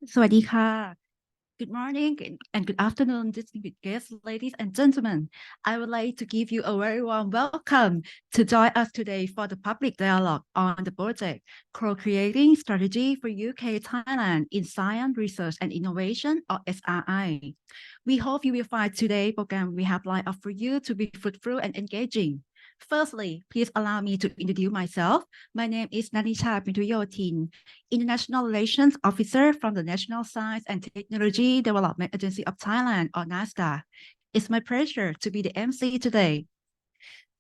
สวัสดีค่ะ Good morning and good afternoon, distinguished guests, ladies and gentlemen. I would like to give you a very warm welcome to join us today for the public dialogue on the project Co-Creating Strategy for UK-Thailand in Science, Research and Innovation, or SRI. We hope you will find today's program we have lined up for you to be fruitful and engaging. Firstly, please allow me to introduce myself. My name is Nanisha Pintuyotin, International Relations Officer from the National Science and Technology Development Agency of Thailand, or NASDA. It's my pleasure to be the MC today.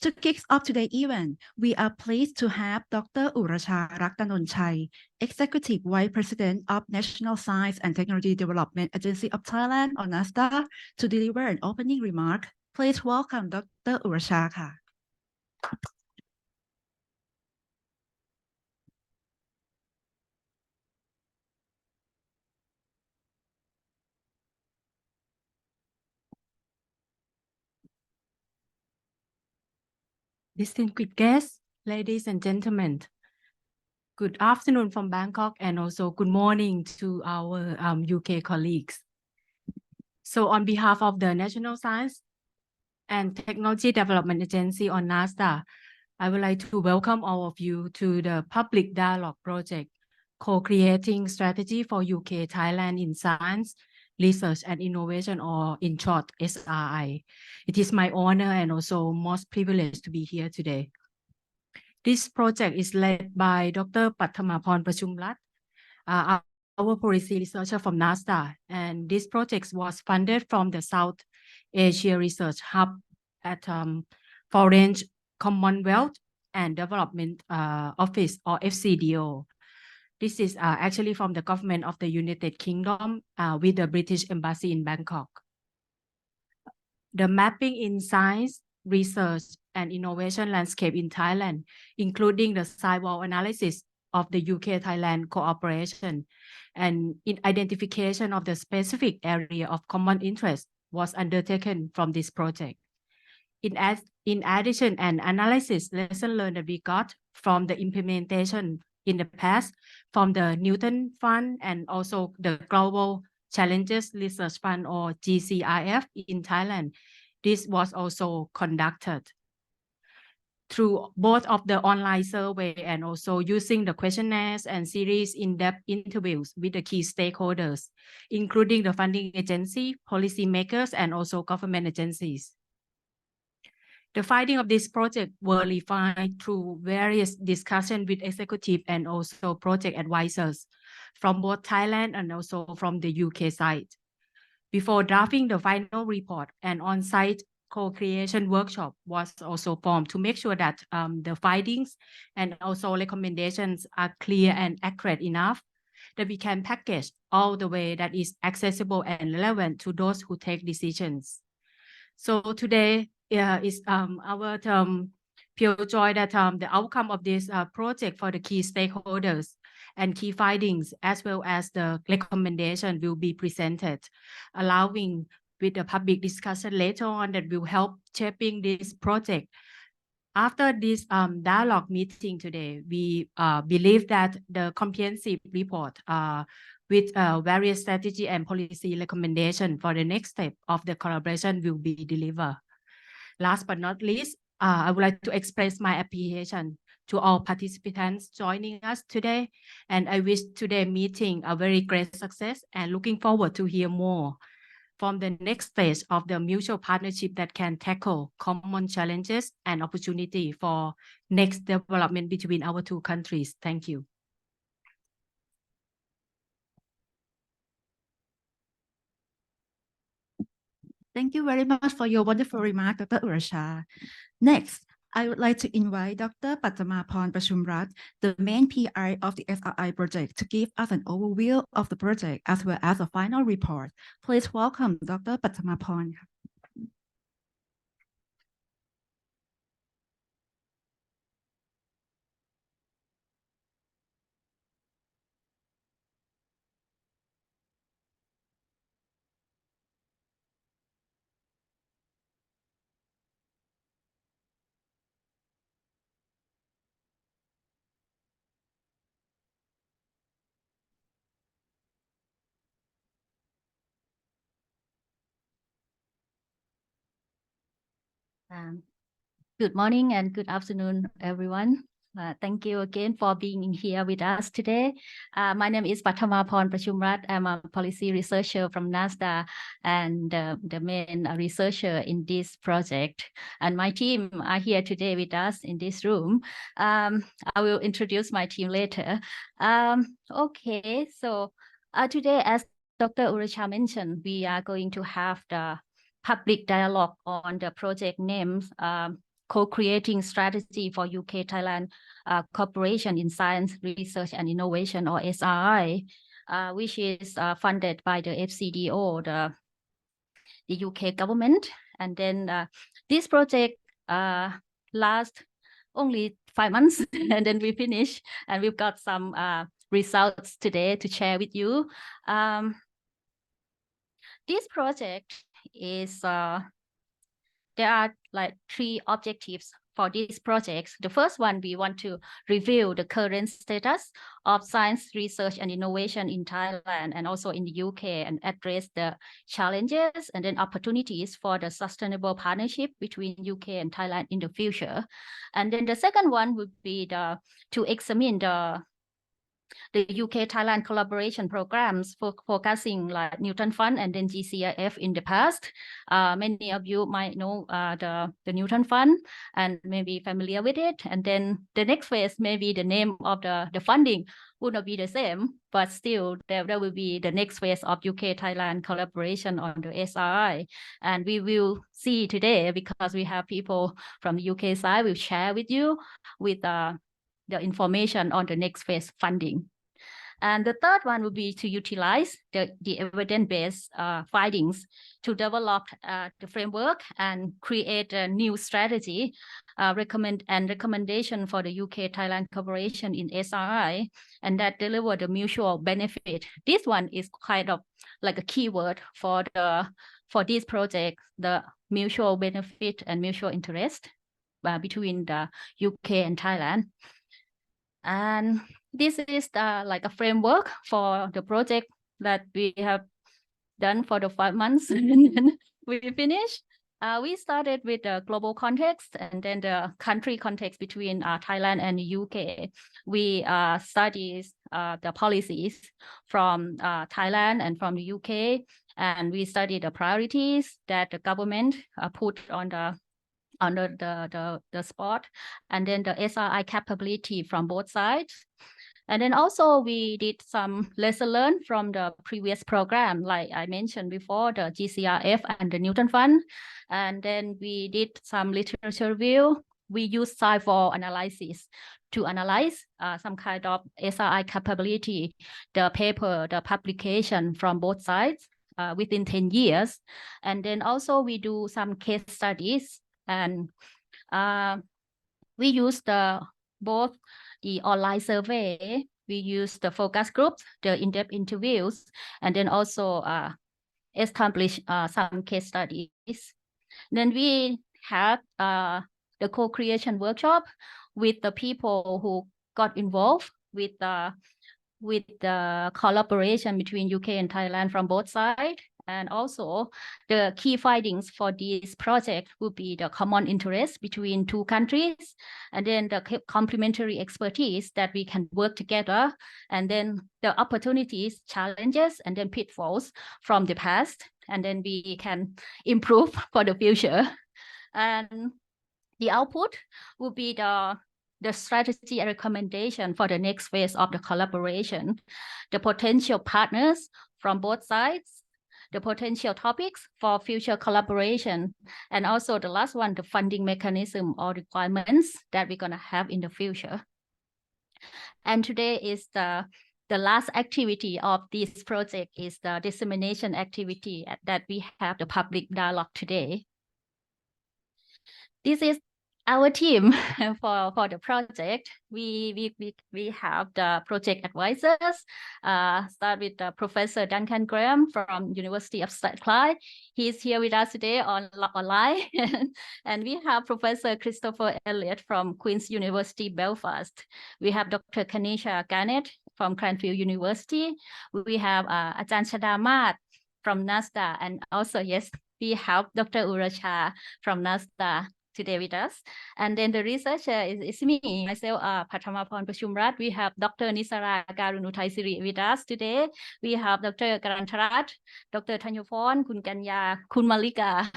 To kick off today's event, we are pleased to have Dr. Uracha Ruktanonchai, Executive Vice President of National Science and Technology Development Agency of Thailand, or NASDA, to deliver an opening remark. Please welcome Dr. Uracha. Distinguished guests, ladies and gentlemen, good afternoon from Bangkok and also good morning to our UK colleagues. So on behalf of the National Science and Technology Development Agency or NASDA, I would like to welcome all of you to the Public Dialogue Project, Co-Creating Strategy for UK-Thailand in Science, Research and Innovation, or in short, SRI. It is my honor and also most privilege to be here today. This project is led by Dr. Pattamaporn Prachomrat, our policy researcher from NASDA, and this project was funded from the South Asia Research Hub at Foreign Commonwealth and Development Office, or FCDO. This is actually from the government of the United Kingdom with the British Embassy in Bangkok. The mapping in science, research, and innovation landscape in Thailand, including the sidewall analysis of the UK-Thailand cooperation and in identification of the specific area of common interest was undertaken from this project. In addition, an analysis lesson learned that we got from the implementation in the past from the Newton Fund and also the Global Challenges Research Fund, or GCRF, in Thailand. This was also conducted through both of the online survey and also using the questionnaires and series in-depth interviews with the key stakeholders, including the funding agency, policymakers, and also government agencies. The finding of this project were refined through various discussions with executive and also project advisors from both Thailand and also from the UK side. Before drafting the final report, an on-site co-creation workshop was also formed to make sure that the findings and also recommendations are clear and accurate enough that we can package all the way that is accessible and relevant to those who take decisions. So today is our pure joy that the outcome of this project for the key stakeholders and key findings, as well as the recommendation, will be presented, allowing with the public discussion later on that will help shaping this project. After this dialogue meeting today, we believe that the comprehensive report with various strategy and policy recommendation for the next step of the collaboration will be delivered. Last but not least, I would like to express my appreciation to all participants joining us today, and I wish today's meeting a very great success and looking forward to hear more from the next stage of the mutual partnership that can tackle common challenges and opportunity for next development between our two countries. Thank you. Thank you very much for your wonderful remark, Dr. Uracha. Next, I would like to invite Dr. Pattamaporn Prachomrat, the main PI of the SRI project, to give us an overview of the project as well as a final report. Please welcome Dr. Pattamaporn. Um, Good morning and good afternoon, everyone. Thank you again for being here with us today. My name is Pattamaporn Prachomrat. I'm a policy researcher from NASDA and the main researcher in this project. And my team are here today with us in this room. I will introduce my team later. Okay, so today, as Dr. Uracha mentioned, we are going to have the public dialogue on the project names co-creating strategy for UK-Thailand cooperation in science, research and innovation, or SRI, which is funded by the FCDO, the UK government. And then this project lasts only 5 months and then we finish, and we've got some results today to share with you. This project is there are like 3 objectives for these projects. The first one, we want to review the current status of science, research and innovation in Thailand and also in the UK, and address the challenges and then opportunities for the sustainable partnership between UK and Thailand in the future. And then the second one would be to examine the UK-Thailand collaboration programs focusing like Newton Fund and then GCIF in the past. Many of you might know the Newton Fund and maybe familiar with it. And then the next phase, maybe the name of the funding would not be the same, but still there will be the next phase of UK-Thailand collaboration on the SRI. And we will see today, because we have people from the UK side, we'll share with you with the information on the next phase funding. And the third one would be to utilize the evidence-based findings to develop the framework and create a new strategy, recommendation for the UK-Thailand cooperation in SRI, and that deliver the mutual benefit. This one is kind of like a keyword for this project, the mutual benefit and mutual interest between the UK and Thailand. And this is like a framework for the project that we have done for the 5 months and then we finished. We started with the global context and then the country context between Thailand and the UK. We studied the policies from Thailand and from the UK, and we studied the priorities that the government put on under the spot, and then the SRI capability from both sides. And then also we did some lesson learned from the previous program, like I mentioned before, the GCRF and the Newton Fund. And then we did some literature review. We used Sci4 analysis to analyze some kind of SRI capability, the paper, the publication from both sides within 10 years. And then also we do some case studies, and we use both the online survey, we use the focus groups, the in-depth interviews, and then also establish some case studies. Then we had the co-creation workshop with the people who got involved with the collaboration between UK and Thailand from both sides. And also the key findings for this project will be the common interest between 2 countries, and then the complementary expertise that we can work together, and then the opportunities, challenges, and then pitfalls from the past, and then we can improve for the future. And the output will be the strategy and recommendation for the next phase of the collaboration, the potential partners from both sides, the potential topics for future collaboration, and also the last one, the funding mechanism or requirements that we're going to have in the future. And today is the last activity of this project, is the dissemination activity that we have the public dialogue today. This is our team for the project. We have the project advisors. Start with Professor Duncan Graham from University of Strathclyde. He's here with us today online. And we have Professor Christopher Elliott from Queen's University Belfast. We have Dr. Kanisha Garnett from Cranfield University. We have Ajahn Chadamat from NASDA, and also yes, we have Dr. Uracha from NASDA. today with us. And then the researcher is me, myself, Pattamaporn Prachomrat. We have Dr. Nitsara Karoonuthaisiri with us today. We have Dr. Karantarat, Dr. Thanyopon, Kun Kanya, Kun Malika,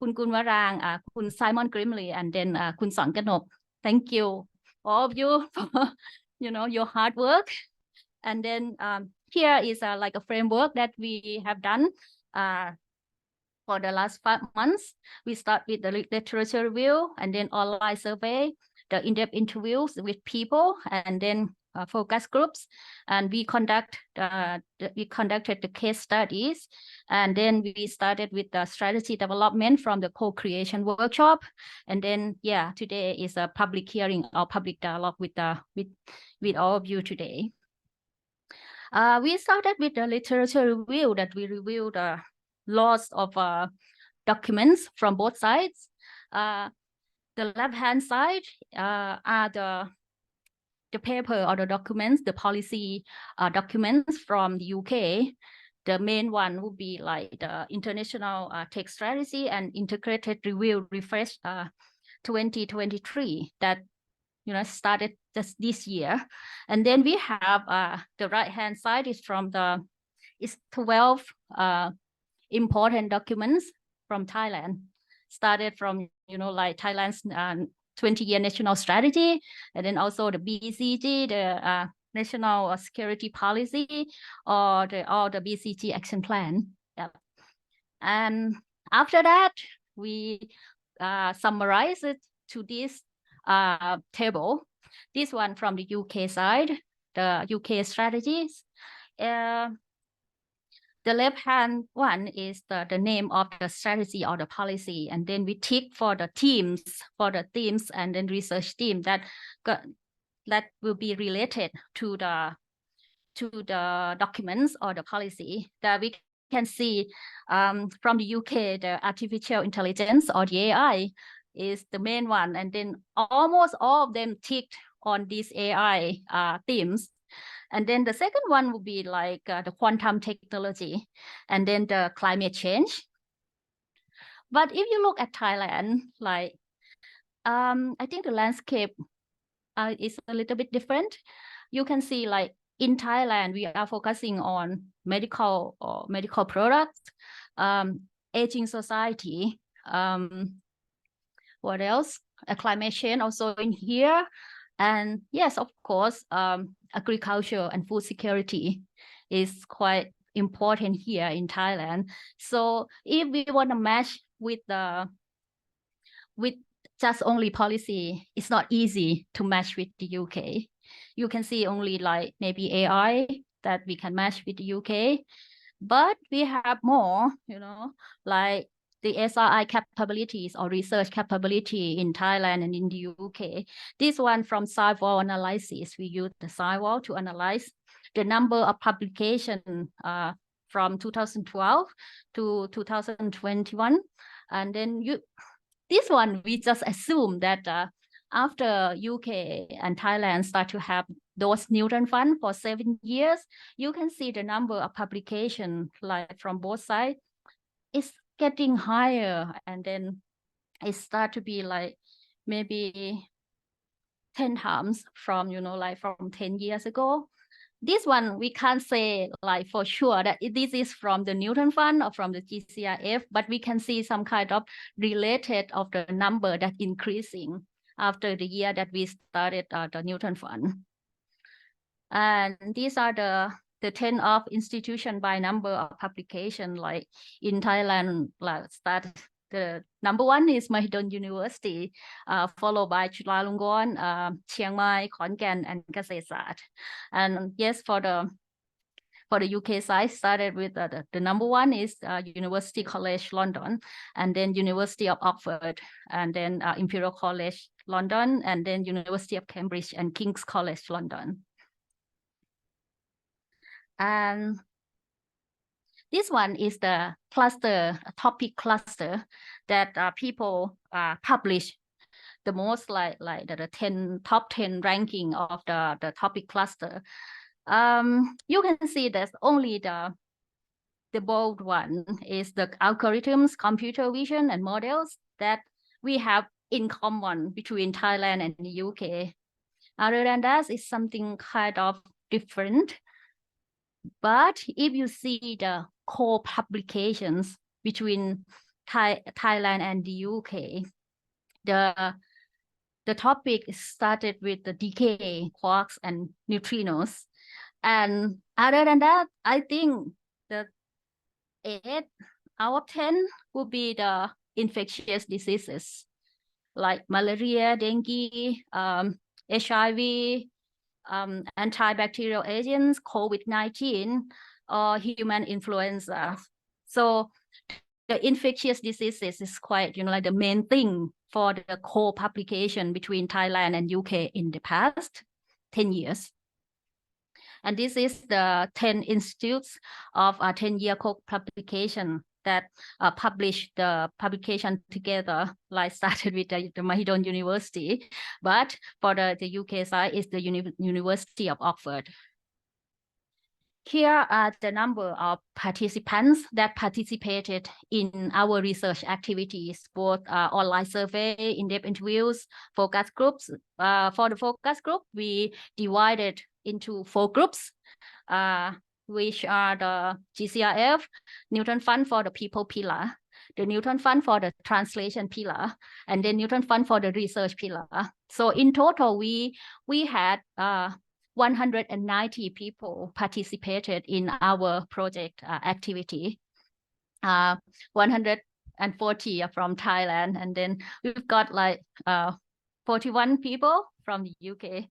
Kun Kunwarang, Kun Simon Grimley, and then Kun Songkanop. Thank you, all of you, for your hard work. And then here is like a framework that we have done for the last 5 months. We start with the literature review, and then online survey, the in-depth interviews with people, and then focus groups. And we conducted the case studies, and then we started with the strategy development from the co-creation workshop. And then today is a public hearing or public dialogue with all of you today. We started with the literature review, that we reviewed lots of documents from both sides. The left-hand side are the paper or the documents, the policy documents from the UK. The main one would be like the International Tech Strategy and Integrated Review Refresh 2023 that started just this year. And then we have the right-hand side is from it's 12 important documents from Thailand, started from like Thailand's 20-year national strategy, and then also the BCG, the national security policy, or the BCG action plan. And after that, we summarize it to this table. This one from the UK side, the UK strategies. The left-hand one is the name of the strategy or the policy, and then we tick for the themes, and then research team that will be related to the documents or the policy. That we can see from the UK, the artificial intelligence or the AI is the main one, and then almost all of them ticked on these AI themes. And then the second one would be like the quantum technology, and then the climate change. But if you look at Thailand, like I think the landscape is a little bit different. You can see like in Thailand, we are focusing on medical products, aging society, what else? Climate change also in here. And yes, of course, agriculture and food security is quite important here in Thailand. So if we want to match with just only policy, it's not easy to match with the UK. You can see only like maybe AI that we can match with the UK, but we have more, like the SRI capabilities or research capability in Thailand and in the UK. This one from sidewall analysis, we use the sidewall to analyze the number of publications from 2012 to 2021. And then this one, we just assume that after UK and Thailand start to have those Newton Fund for 7 years, you can see the number of publications like from both sides is getting higher, and then it start to be like maybe 10 times from like from 10 years ago. This one we can't say like for sure that this is from the Newton Fund or from the GCRF, but we can see some kind of related of the number that increasing after the year that we started the Newton Fund. And these are the 10 of institution by number of publication. Like in Thailand, like the number 1 is Mahidol University, followed by Chulalongkorn, Chiang Mai, Khon Kaen, and Kasetsart. And yes, for the UK side, started with the number 1 is University College London, and then University of Oxford, and then Imperial College London, and then University of Cambridge and King's College London. And this one is the cluster, a topic cluster that people publish the most, like the top 10 ranking of the topic cluster. You can see there's only the bold one is the algorithms, computer vision, and models that we have in common between Thailand and the UK. Other than that, it's something kind of different. But if you see the core publications between Thailand and the UK, the topic started with the decay, quarks, and neutrinos. And other than that, I think the 8 out of 10 would be the infectious diseases like malaria, dengue, HIV, antibacterial agents, COVID-19, or human influenza. So the infectious diseases is quite, like the main thing for the core publication between Thailand and UK in the past 10 years. And this is the 10 institutes of a 10-year co-publication that published the publication together, like started with the Mahidol University, but for the UK side is the University of Oxford. Here are the number of participants that participated in our research activities, both online survey, in-depth interviews, focus groups. For the focus group, we divided into 4 groups, which are the GCRF, Newton Fund for the People Pillar, the Newton Fund for the Translation Pillar, and then Newton Fund for the Research Pillar. So in total, we had 190 people participated in our project activity. 140 are from Thailand, and then we've got like 41 people from the UK.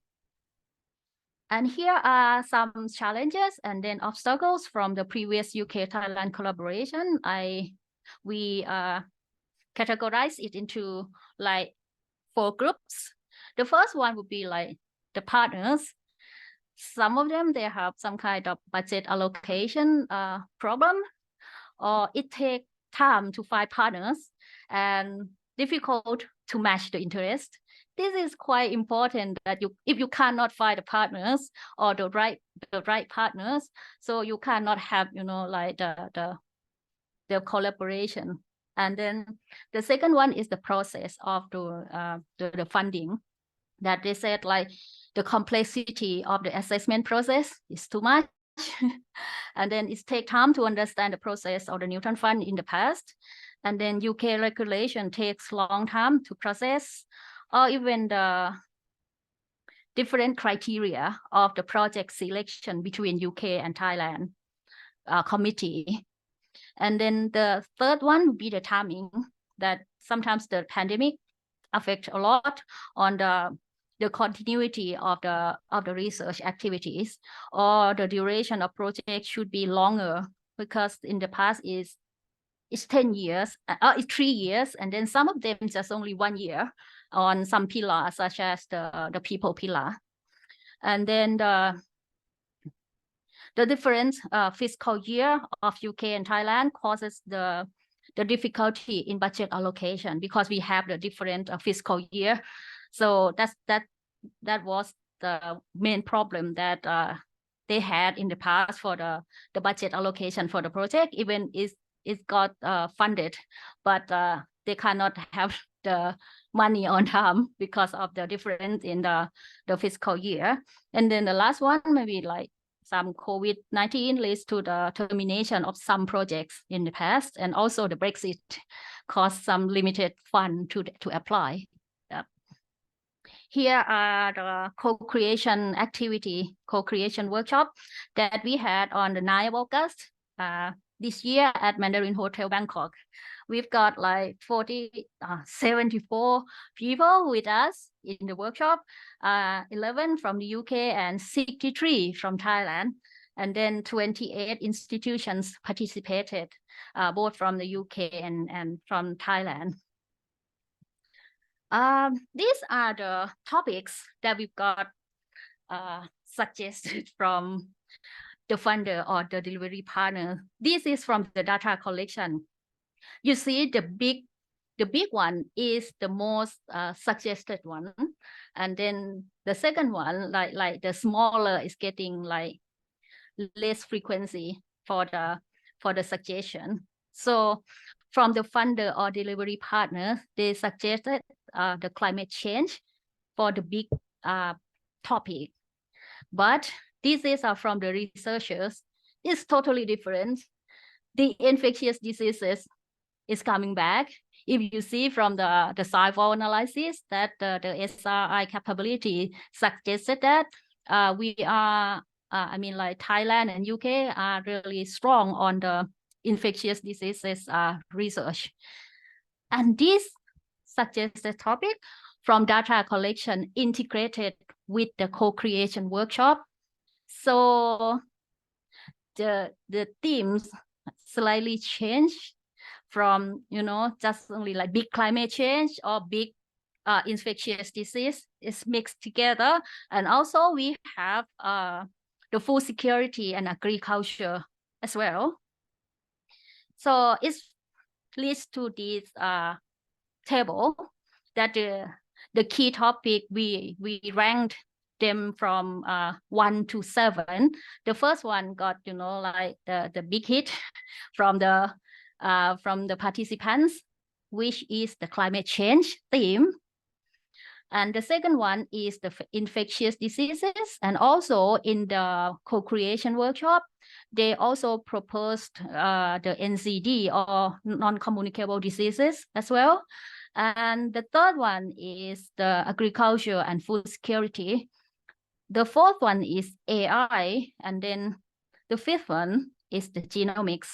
And here are some challenges and then obstacles from the previous UK-Thailand collaboration. We categorize it into like 4 groups. The first one would be like the partners. Some of them, they have some kind of budget allocation problem, or it takes time to find partners and difficult to match the interest. This is quite important that if you cannot find the partners or the right partners, so you cannot have, like the collaboration. And then the second one is the process of the funding, that they said like the complexity of the assessment process is too much. And then it takes time to understand the process of the Newton Fund in the past. And then UK regulation takes long time to process, or even the different criteria of the project selection between UK and Thailand committee. And then the third one would be the timing, that sometimes the pandemic affects a lot on the continuity of the research activities, or the duration of project should be longer, because in the past it's 10 years, it's 3 years, and then some of them just only 1 year on some pillars, such as the people pillar. And then the different fiscal year of UK and Thailand causes the difficulty in budget allocation, because we have the different fiscal year. So that was the main problem that they had in the past for the budget allocation for the project. Even it got funded, but they cannot have the money on time because of the difference in the fiscal year. And then the last one, maybe like some COVID-19 leads to the termination of some projects in the past, and also the Brexit caused some limited fund to apply. Yeah. Here are the co-creation workshop that we had on the 9th of August this year at Mandarin Hotel Bangkok. We've got like 74 people with us in the workshop, 11 from the UK and 63 from Thailand. And then 28 institutions participated, both from the UK and from Thailand. These are the topics that we've got suggested from the funder or the delivery partner. This is from the data collection. You see the big one is the most suggested one, and then the second one, like the smaller, is getting like less frequency for the for the suggestion. So from the funder or delivery partner, they suggested the climate change for the big topic. But these are from the researchers. It's totally different. The infectious diseases is coming back. If you see from the SciFol analysis that the SRI capability suggested that we are, I mean, like Thailand and UK are really strong on the infectious diseases research. And this suggested topic from data collection integrated with the co-creation workshop. So the themes slightly changed from, you know, just only like big climate change or big infectious disease is mixed together. And also we have the food security and agriculture as well. So it leads to this table that the key topic we ranked them from 1 to 7. The first one got, you know, like the big hit from the participants, which is the climate change theme. And the second one is the infectious diseases. And also in the co-creation workshop, they also proposed the NCD or non-communicable diseases as well. And the third one is the agriculture and food security. The fourth one is AI. And then the fifth one is the genomics.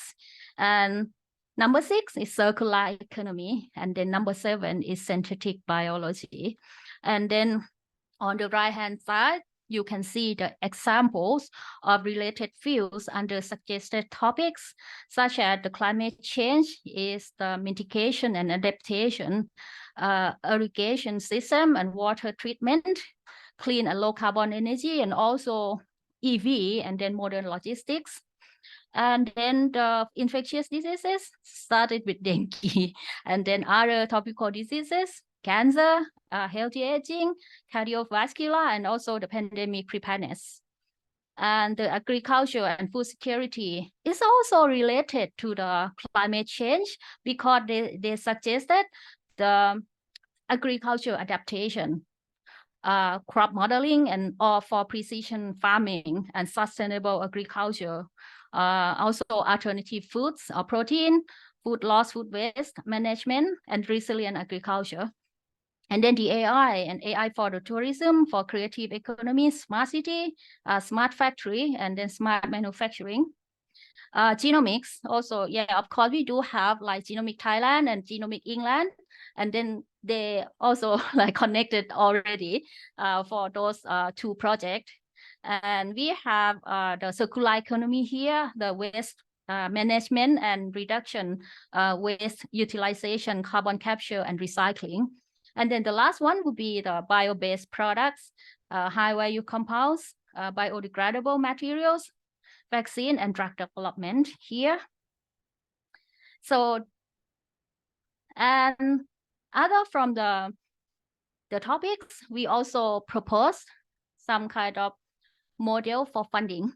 And number 6 is circular economy. And then number 7 is synthetic biology. And then on the right-hand side, you can see the examples of related fields under suggested topics, such as the climate change is the mitigation and adaptation, irrigation system and water treatment, clean and low carbon energy, and also EV, and then modern logistics. And then the infectious diseases started with dengue, and then other topical diseases, cancer, healthy aging, cardiovascular, and also the pandemic preparedness. And the agriculture and food security is also related to the climate change because they suggested the agriculture adaptation, crop modeling, and all for precision farming and sustainable agriculture. Also alternative foods or protein, food loss, food waste management, and resilient agriculture. And then the AI for the tourism, for creative economy, smart city, smart factory, and then smart manufacturing. Genomics also, yeah, of course, we do have like Genomic Thailand and Genomic England. And then they also like connected already for those 2 projects. And we have the circular economy here, the waste management and reduction, waste utilization, carbon capture and recycling. And then the last one would be the bio-based products, high-value compounds, biodegradable materials, vaccine and drug development here. So, and other from the topics, we also proposed some kind of model for funding.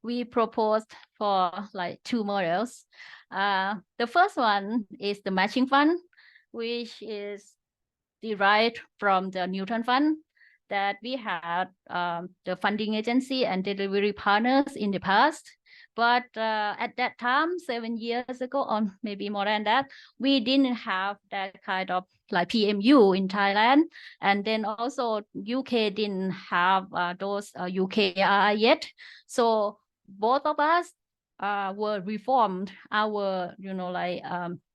We proposed for like 2 models. The first one is the matching fund, which is derived from the Newton Fund that we had the funding agency and delivery partners in the past. But at that time, 7 years ago, or maybe more than that, we didn't have that kind of like PMU in Thailand. And then also UK didn't have those UKRI yet. So both of us were reformed our, you know, like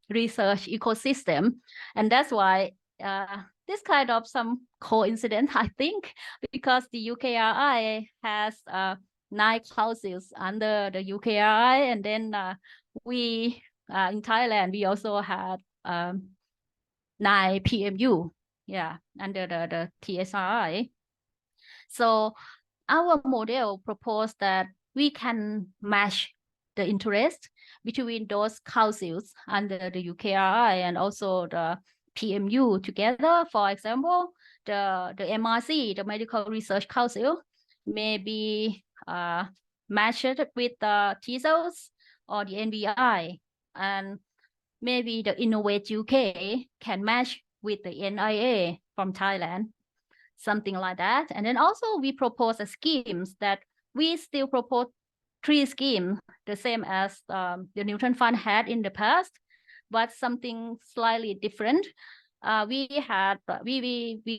research ecosystem. And that's why this kind of some coincidence, I think, because the UKRI has 9 councils under the UKRI, and then we in Thailand we also had 9 PMU, yeah, under the TSRI. So our model proposed that we can match the interest between those councils under the UKRI and also the PMU together. For example, the MRC, the Medical Research Council, may be matched with the TESOLs or the NBI, and maybe the Innovate UK can match with the NIA from Thailand, something like that. And then also we propose a schemes that we still propose 3 schemes, the same as the Newton Fund had in the past, but something slightly different. We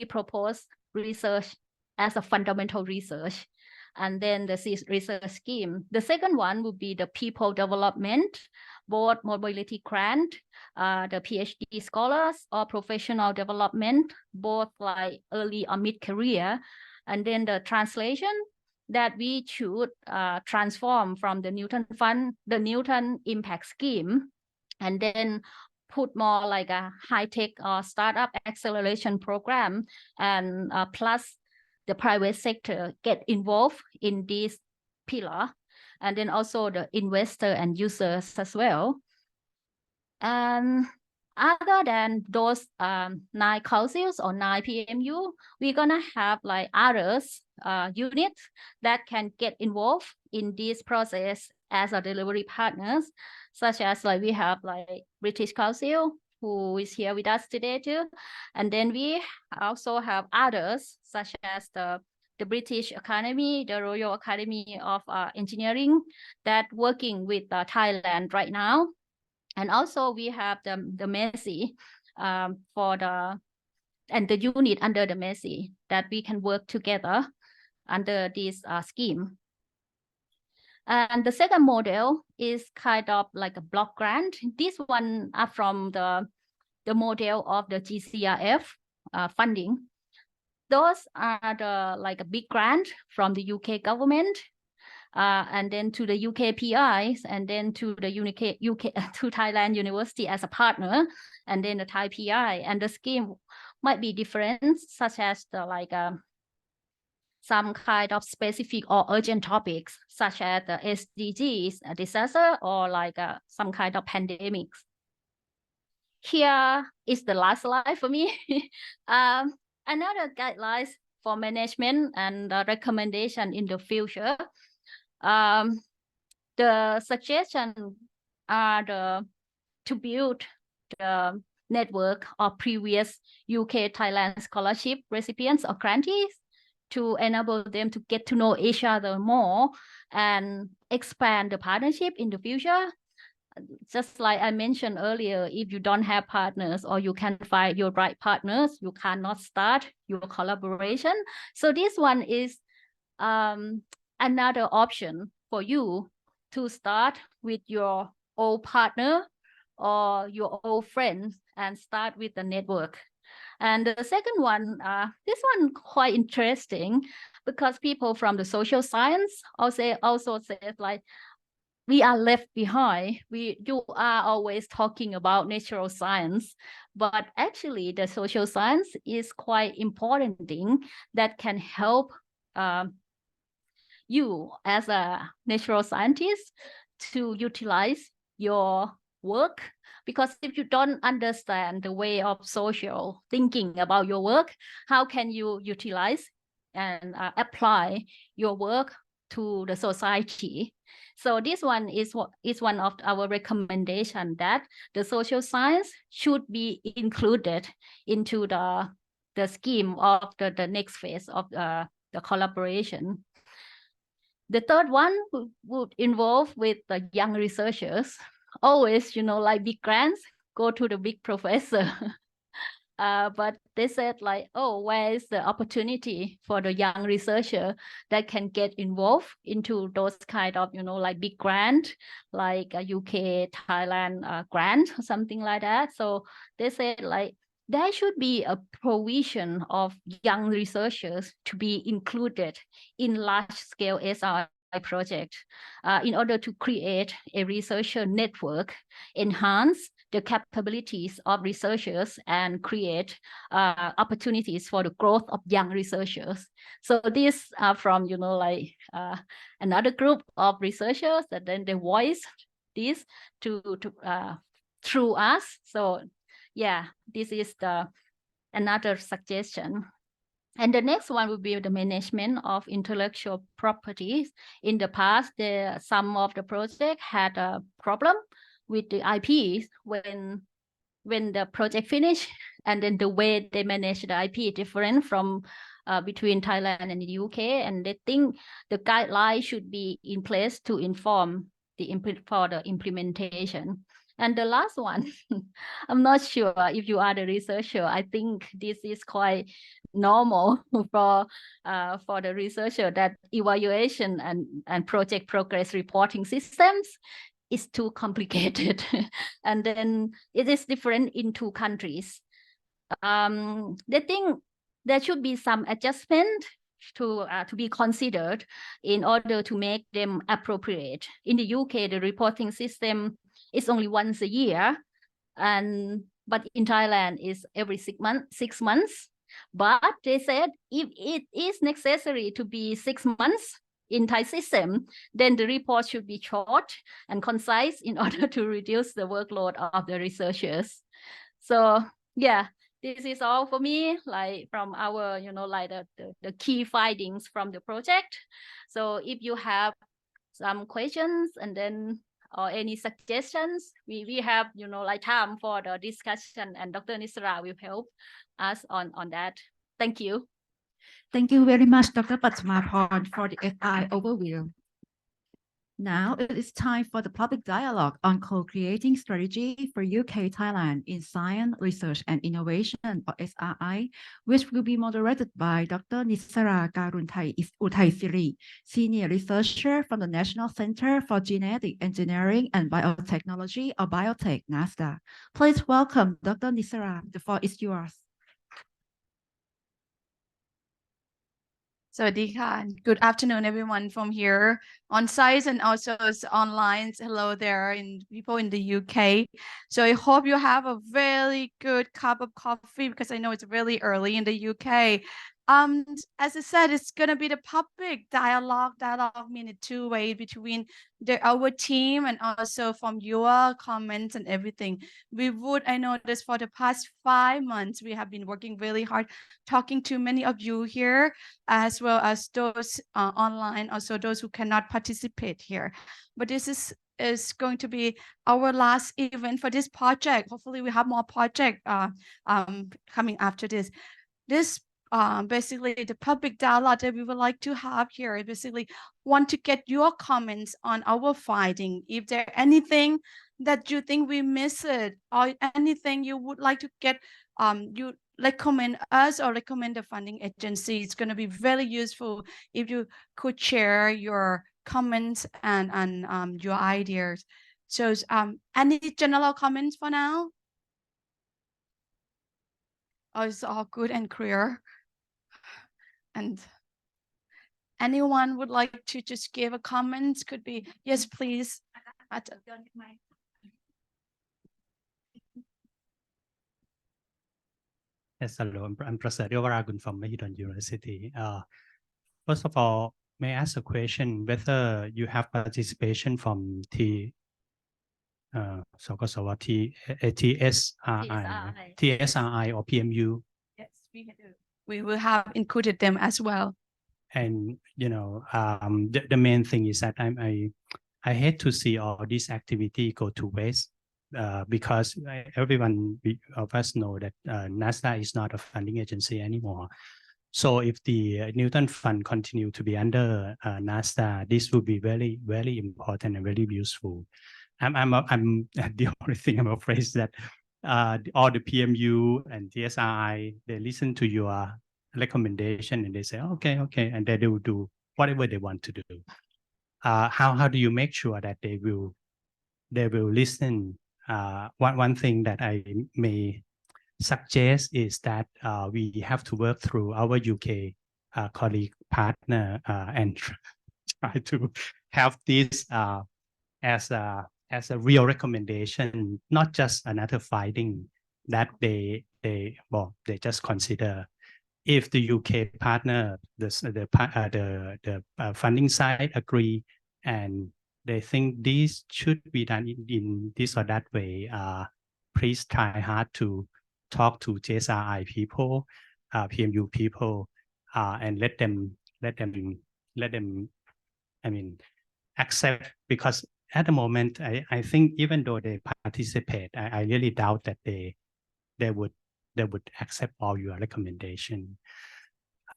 propose research as a fundamental research, and then the research scheme. The second one would be the people development, both mobility grant, the PhD scholars, or professional development, both like early or mid-career, and then the translation that we should transform from the Newton Fund, the Newton Impact Scheme, and then put more like a high-tech or startup acceleration program, and plus the private sector get involved in this pillar, and then also the investor and users as well. And other than those 9 councils or 9 PMU, we're gonna have like others units that can get involved in this process as a delivery partners, such as like we have like British Council, who is here with us today too. And then we also have others such as the British Academy, the Royal Academy of Engineering, that working with Thailand right now. And also we have the MESI for the unit under the MESI that we can work together under this scheme. And the second model is kind of like a block grant. This one are from the model of the GCRF funding. Those are the like a big grant from the UK government, and then to the UK PIs, and then to the to Thailand University as a partner, and then the Thai PI. And the scheme might be different, such as the like some kind of specific or urgent topics, such as the SDGs, a disaster, or like some kind of pandemics. Here is the last slide for me. Another guidelines for management and recommendation in the future. The suggestion are to build the network of previous UK-Thailand scholarship recipients or grantees, to enable them to get to know each other more and expand the partnership in the future. Just like I mentioned earlier, if you don't have partners or you can't find your right partners, you cannot start your collaboration. So this one is another option for you to start with your old partner or your old friends and start with the network. And the second one, this one quite interesting, because people from the social science also said like, we are left behind. You are always talking about natural science, but actually the social science is quite important thing that can help you as a natural scientist to utilize your work. Because if you don't understand the way of social thinking about your work, how can you utilize and apply your work to the society? So this one is one of our recommendation, that the social science should be included into the scheme of the next phase of the collaboration. The third one would involve with the young researchers. Always, like big grants go to the big professor. But they said like, oh, where is the opportunity for the young researcher that can get involved into those kind of, like big grant, like a UK-Thailand grant or something like that. So they said like, there should be a provision of young researchers to be included in large-scale SRI project in order to create a researcher network, enhance the capabilities of researchers, and create opportunities for the growth of young researchers. So these are from, like another group of researchers, that then they voice this through us. So yeah, this is another suggestion. And the next one will be the management of intellectual properties. In the past, some of the project had a problem with the IPs when the project finished, and then the way they manage the IP is different from between Thailand and the UK, and they think the guideline should be in place to inform for the implementation. And the last one, I'm not sure if you are the researcher. I think this is quite normal for the researcher, that evaluation and project progress reporting systems is too complicated. And then it is different in two countries. They think there should be some adjustment to be considered in order to make them appropriate. In the UK, the reporting system is only once a year, but in Thailand is every 6 months. But they said if it is necessary to be 6 months in Thai system, then the report should be short and concise in order to reduce the workload of the researchers. So yeah, this is all for me, like from our, like the key findings from the project. So if you have some questions and then or any suggestions, we have, like time for the discussion, and Dr. Nitsara will help us on that. Thank you. Thank you very much, Dr. Pattamaporn, for the SI overview. Now it is time for the public dialogue on co-creating strategy for UK-Thailand in science, research and innovation, or SRI, which will be moderated by Dr. Nitsara Karoonuthaisiri, Senior Researcher from the National Center for Genetic Engineering and Biotechnology, or Biotech, NASDA. Please welcome Dr. Nitsara. The floor is yours. Good afternoon, everyone from here on site and also online. Hello there, people in the UK. So I hope you have a very good cup of coffee, because I know it's really early in the UK. As I said, it's going to be the public dialogue meaning two-way between our team and also from your comments and everything. I know this for the past 5 months, we have been working really hard, talking to many of you here, as well as those online, also those who cannot participate here. But this is going to be our last event for this project. Hopefully we have more project coming after this. Basically the public dialogue that we would like to have here, basically want to get your comments on our finding. If there anything that you think we missed, or anything you would like to get, you recommend us or recommend the funding agency, it's going to be very useful if you could share your comments and your ideas. So any general comments for now? Oh, it's all good and clear. And anyone would like to just give a comment? Could be, yes, please. Yes, hello. I'm Professor Uracha from Mahidol University. First of all, may I ask a question whether you have participation from TSRI, or PMU? Yes, we do. We will have included them as well. And the main thing is that I hate to see all this activity go to waste, because everyone of us know that NASDA is not a funding agency anymore. So if the Newton Fund continue to be under NASDA, this will be very, very important and very useful. I'm the only thing I'm afraid is that all the PMU and TSRI, they listen to your recommendation and they say, okay, and they will do whatever they want to do. How do you make sure that they will listen? One thing that I may suggest is that we have to work through our UK colleague partner and try to have this as a real recommendation, not just another finding that they just consider. If the UK partner, the funding side agree and they think this should be done in this or that way, please try hard to talk to JSRI people, PMU people, and let them, I mean, accept, because at the moment, I think even though they participate, I really doubt that they would accept all your recommendation.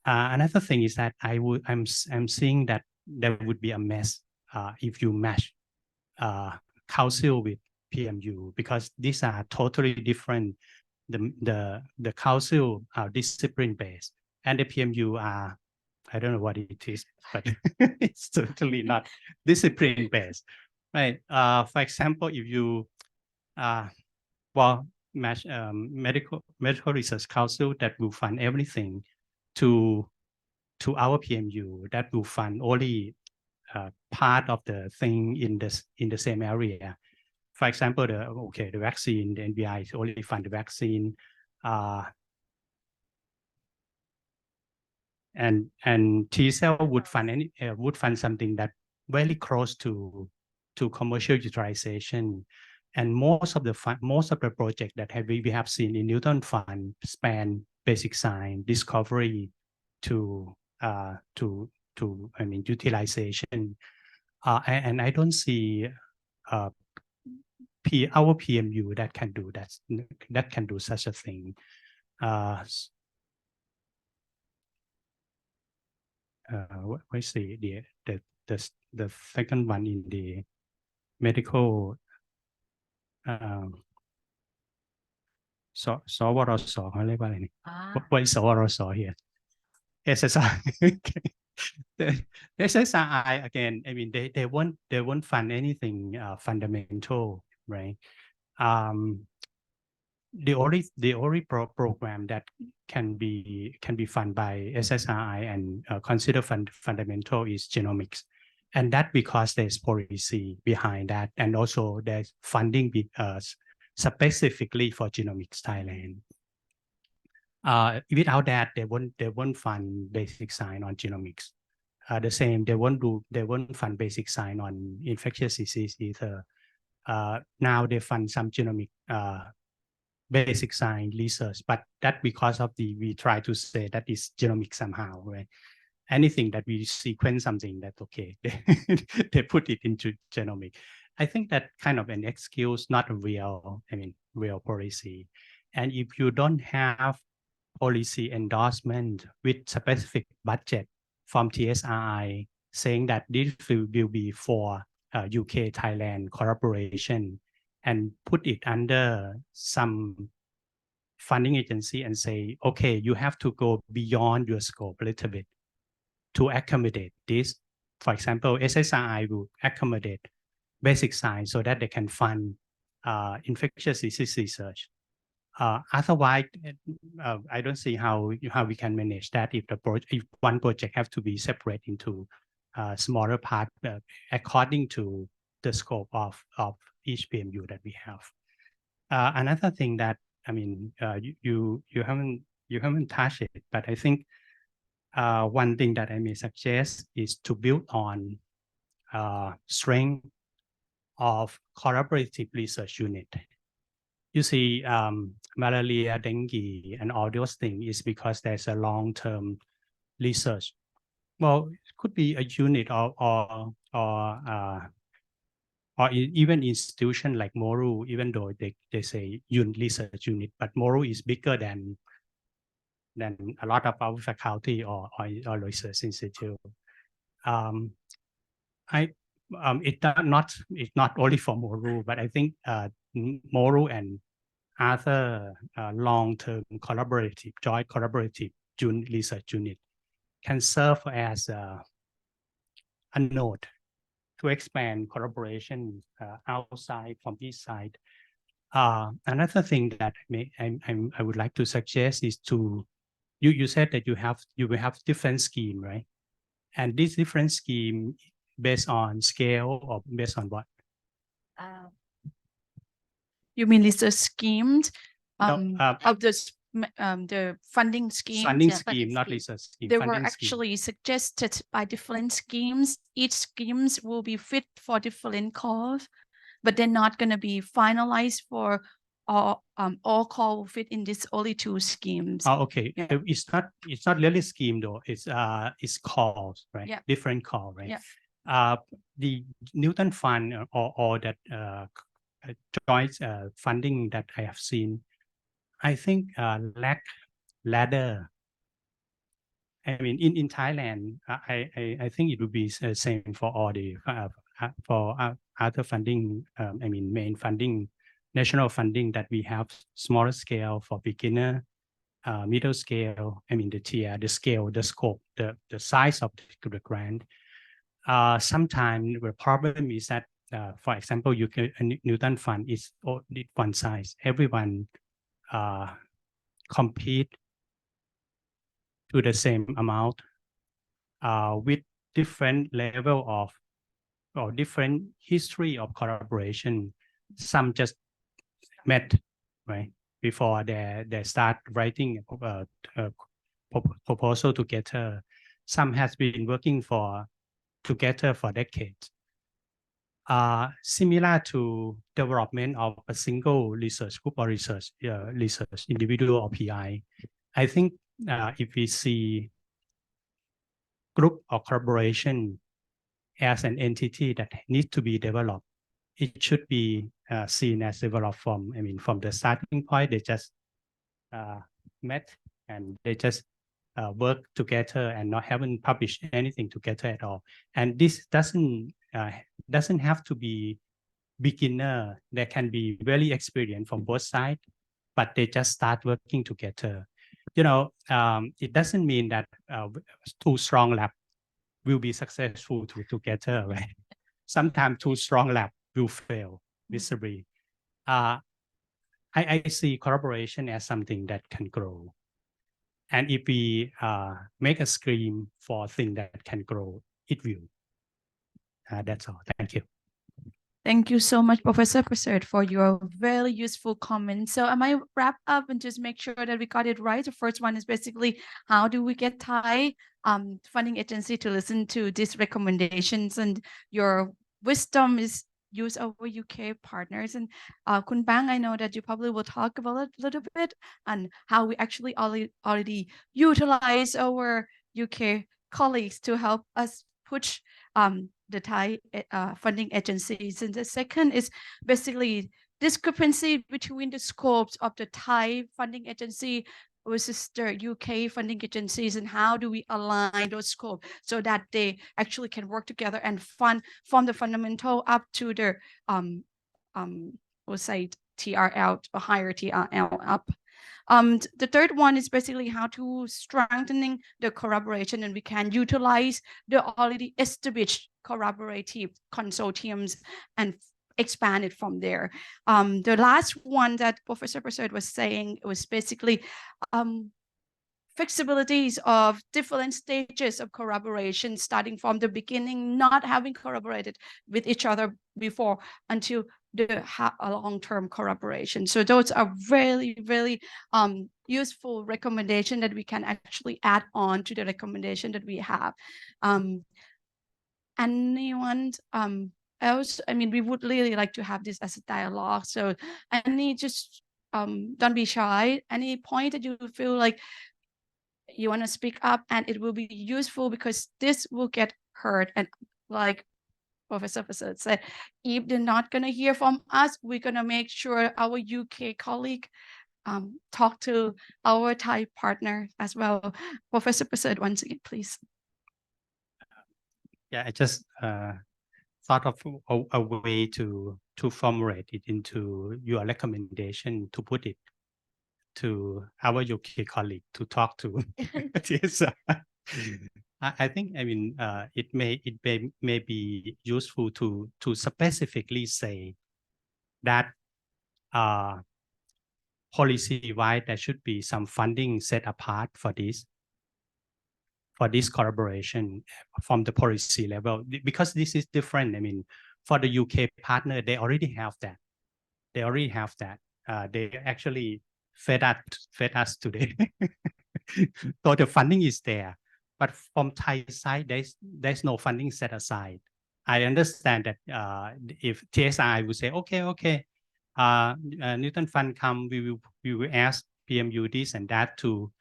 Another thing is that I'm seeing that there would be a mess if you match council with PMU, because these are totally different. The council are discipline based, and the PMU are, I don't know what it is, but it's certainly not discipline based, right? For example, if you match medical research council that will fund everything to our PMU, that will fund only part of the thing in the same area. For example, the vaccine, the NBI is only fund the vaccine, and T-cell would fund something that very close to commercial utilization. And most of the project that we have seen in Newton Fund span basic science discovery to utilization, and I don't see our PMU that can do that. That can do such a thing. What's the second one in the medical? SWRS เขาเรียกว่าอะไรนี่ What is SWRS here? SSRI. The SSRI again. I mean, they won't fund anything fundamental, right? The only program that can be funded by SSRI and consider fundamental is genomics, and that because there's policy behind that, and also there's funding specifically for Genomics Thailand. Without that, they won't fund basic science on genomics. The same, they won't fund basic science on infectious disease either. Now they fund some genomic basic science research, but that because of we try to say that is genomic somehow, right? Anything that we sequence something, that's okay. They put it into genomic. I think that kind of an excuse, not a real policy. And if you don't have policy endorsement with specific budget from TSRI saying that this will be for UK-Thailand collaboration, and put it under some funding agency and say, okay, you have to go beyond your scope a little bit to accommodate this. For example, SSRI will accommodate basic science so that they can fund infectious disease research. Otherwise, I don't see how we can manage that if one project have to be separate into smaller part according to the scope of each PMU that we have. Another thing that you haven't touched it, but I think one thing that I may suggest is to build on strength of collaborative research unit. You see, malaria, dengue, and all those things is because there's a long-term research. Well, it could be a unit or even institution like Moru, even though they say research unit, but Moru is bigger than a lot of our faculty or research institute. It's not only for Moru, but I think Moru and other long-term joint collaborative research unit can serve as a node to expand collaboration outside from this side. Another thing that I would like to suggest is you said that you will have different scheme, right? And this different scheme based on scale or based on what? You mean research schemes of the funding scheme? Funding scheme, not research scheme. They were actually suggested by different schemes. Each schemes will be fit for different cause, but they're not going to be finalized for all call fit in this only two schemes. Oh, okay. Yeah. It's not really scheme though. It's calls, right? Yeah. Different call, right? Yeah. The Newton Fund or that joint funding that I have seen, I think lack ladder. I mean, in Thailand, I think it would be the same for all the other funding. I mean, main funding, national funding that we have smaller scale for beginner, middle scale. I mean, the tier, the scale, the scope, the size of the grant. Sometimes the problem is that, for example, Newton Fund is one size. Everyone compete to the same amount with different level of or different history of collaboration. Some just met, right, before they start writing proposal together. Some has been working together for decades. Similar to development of a single research group or research individual or PI. I think if we see group or collaboration as an entity that needs to be developed, it should be seen as developed from the starting point. They just met and they just work together and haven't published anything together at all. And this doesn't have to be beginner. They can be very experienced from both sides, but they just start working together. It doesn't mean that two strong lab will be successful together, right? Sometimes two strong lab will fail miserably. I see collaboration as something that can grow. And if we make a scheme for things that can grow, it will. That's all. Thank you. Thank you so much, Professor Prasad, for your very useful comments. So I might wrap up and just make sure that we got it right. The first one is basically, how do we get Thai funding agency to listen to these recommendations? And your wisdom is use our UK partners. And Kun Bang, I know that you probably will talk about it a little bit and how we actually already utilize our UK colleagues to help us push the Thai funding agencies. And the second is basically discrepancy between the scopes of the Thai funding agency versus the UK funding agencies, and how do we align those scopes so that they actually can work together and fund from the fundamental up to the we'll say TRL or higher TRL up. The third one is basically how to strengthening the collaboration, and we can utilize the already established collaborative consortiums and expand it from there. The last one that Professor Prasad was saying was basically flexibilities of different stages of collaboration, starting from the beginning, not having collaborated with each other before until the long-term collaboration. So those are really, really useful recommendation that we can actually add on to the recommendation that we have. Anyone else? I mean, we would really like to have this as a dialogue. So don't be shy. Any point that you feel like you want to speak up, and it will be useful because this will get heard. And like Professor Prasad said, if they're not going to hear from us, we're going to make sure our UK colleague talk to our Thai partner as well. Professor Prasad, once again, please. Yeah, I just thought of a way to formulate it into your recommendation, to put it to our UK colleague to talk to. Yes. I think, it may be useful to specifically say that policy-wise there should be some funding set apart for this collaboration from the policy level, because this is different. For the UK partner, they already have that. They actually fed us today. So the funding is there. But from Thai side, there's no funding set aside. I understand that if TSI would say, okay, Newton Fund come, we will ask PMU this and that to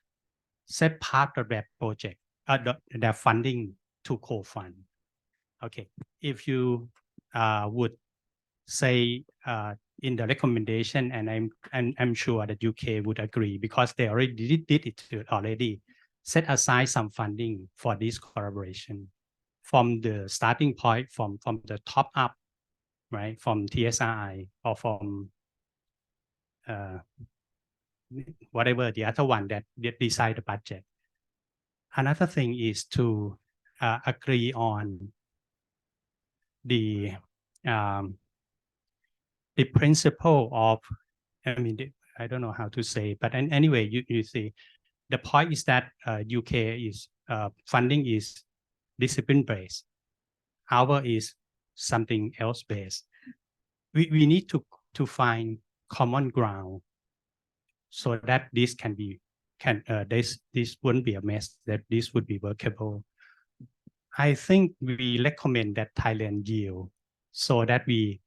set part of that project, their funding to co-fund. Okay, if you would say in the recommendation, and I'm sure that UK would agree because they already did it already, set aside some funding for this collaboration from the starting point, from the top up, right, from TSRI or from whatever the other one that decide the budget. Another thing is to agree on the principle of, I mean, I don't know how to say, but anyway, you see, the point is that UK is funding is discipline based. Our is something else based. We need to find common ground so that this can be this wouldn't be a mess, that this would be workable. I think we recommend that Thailand yield so that we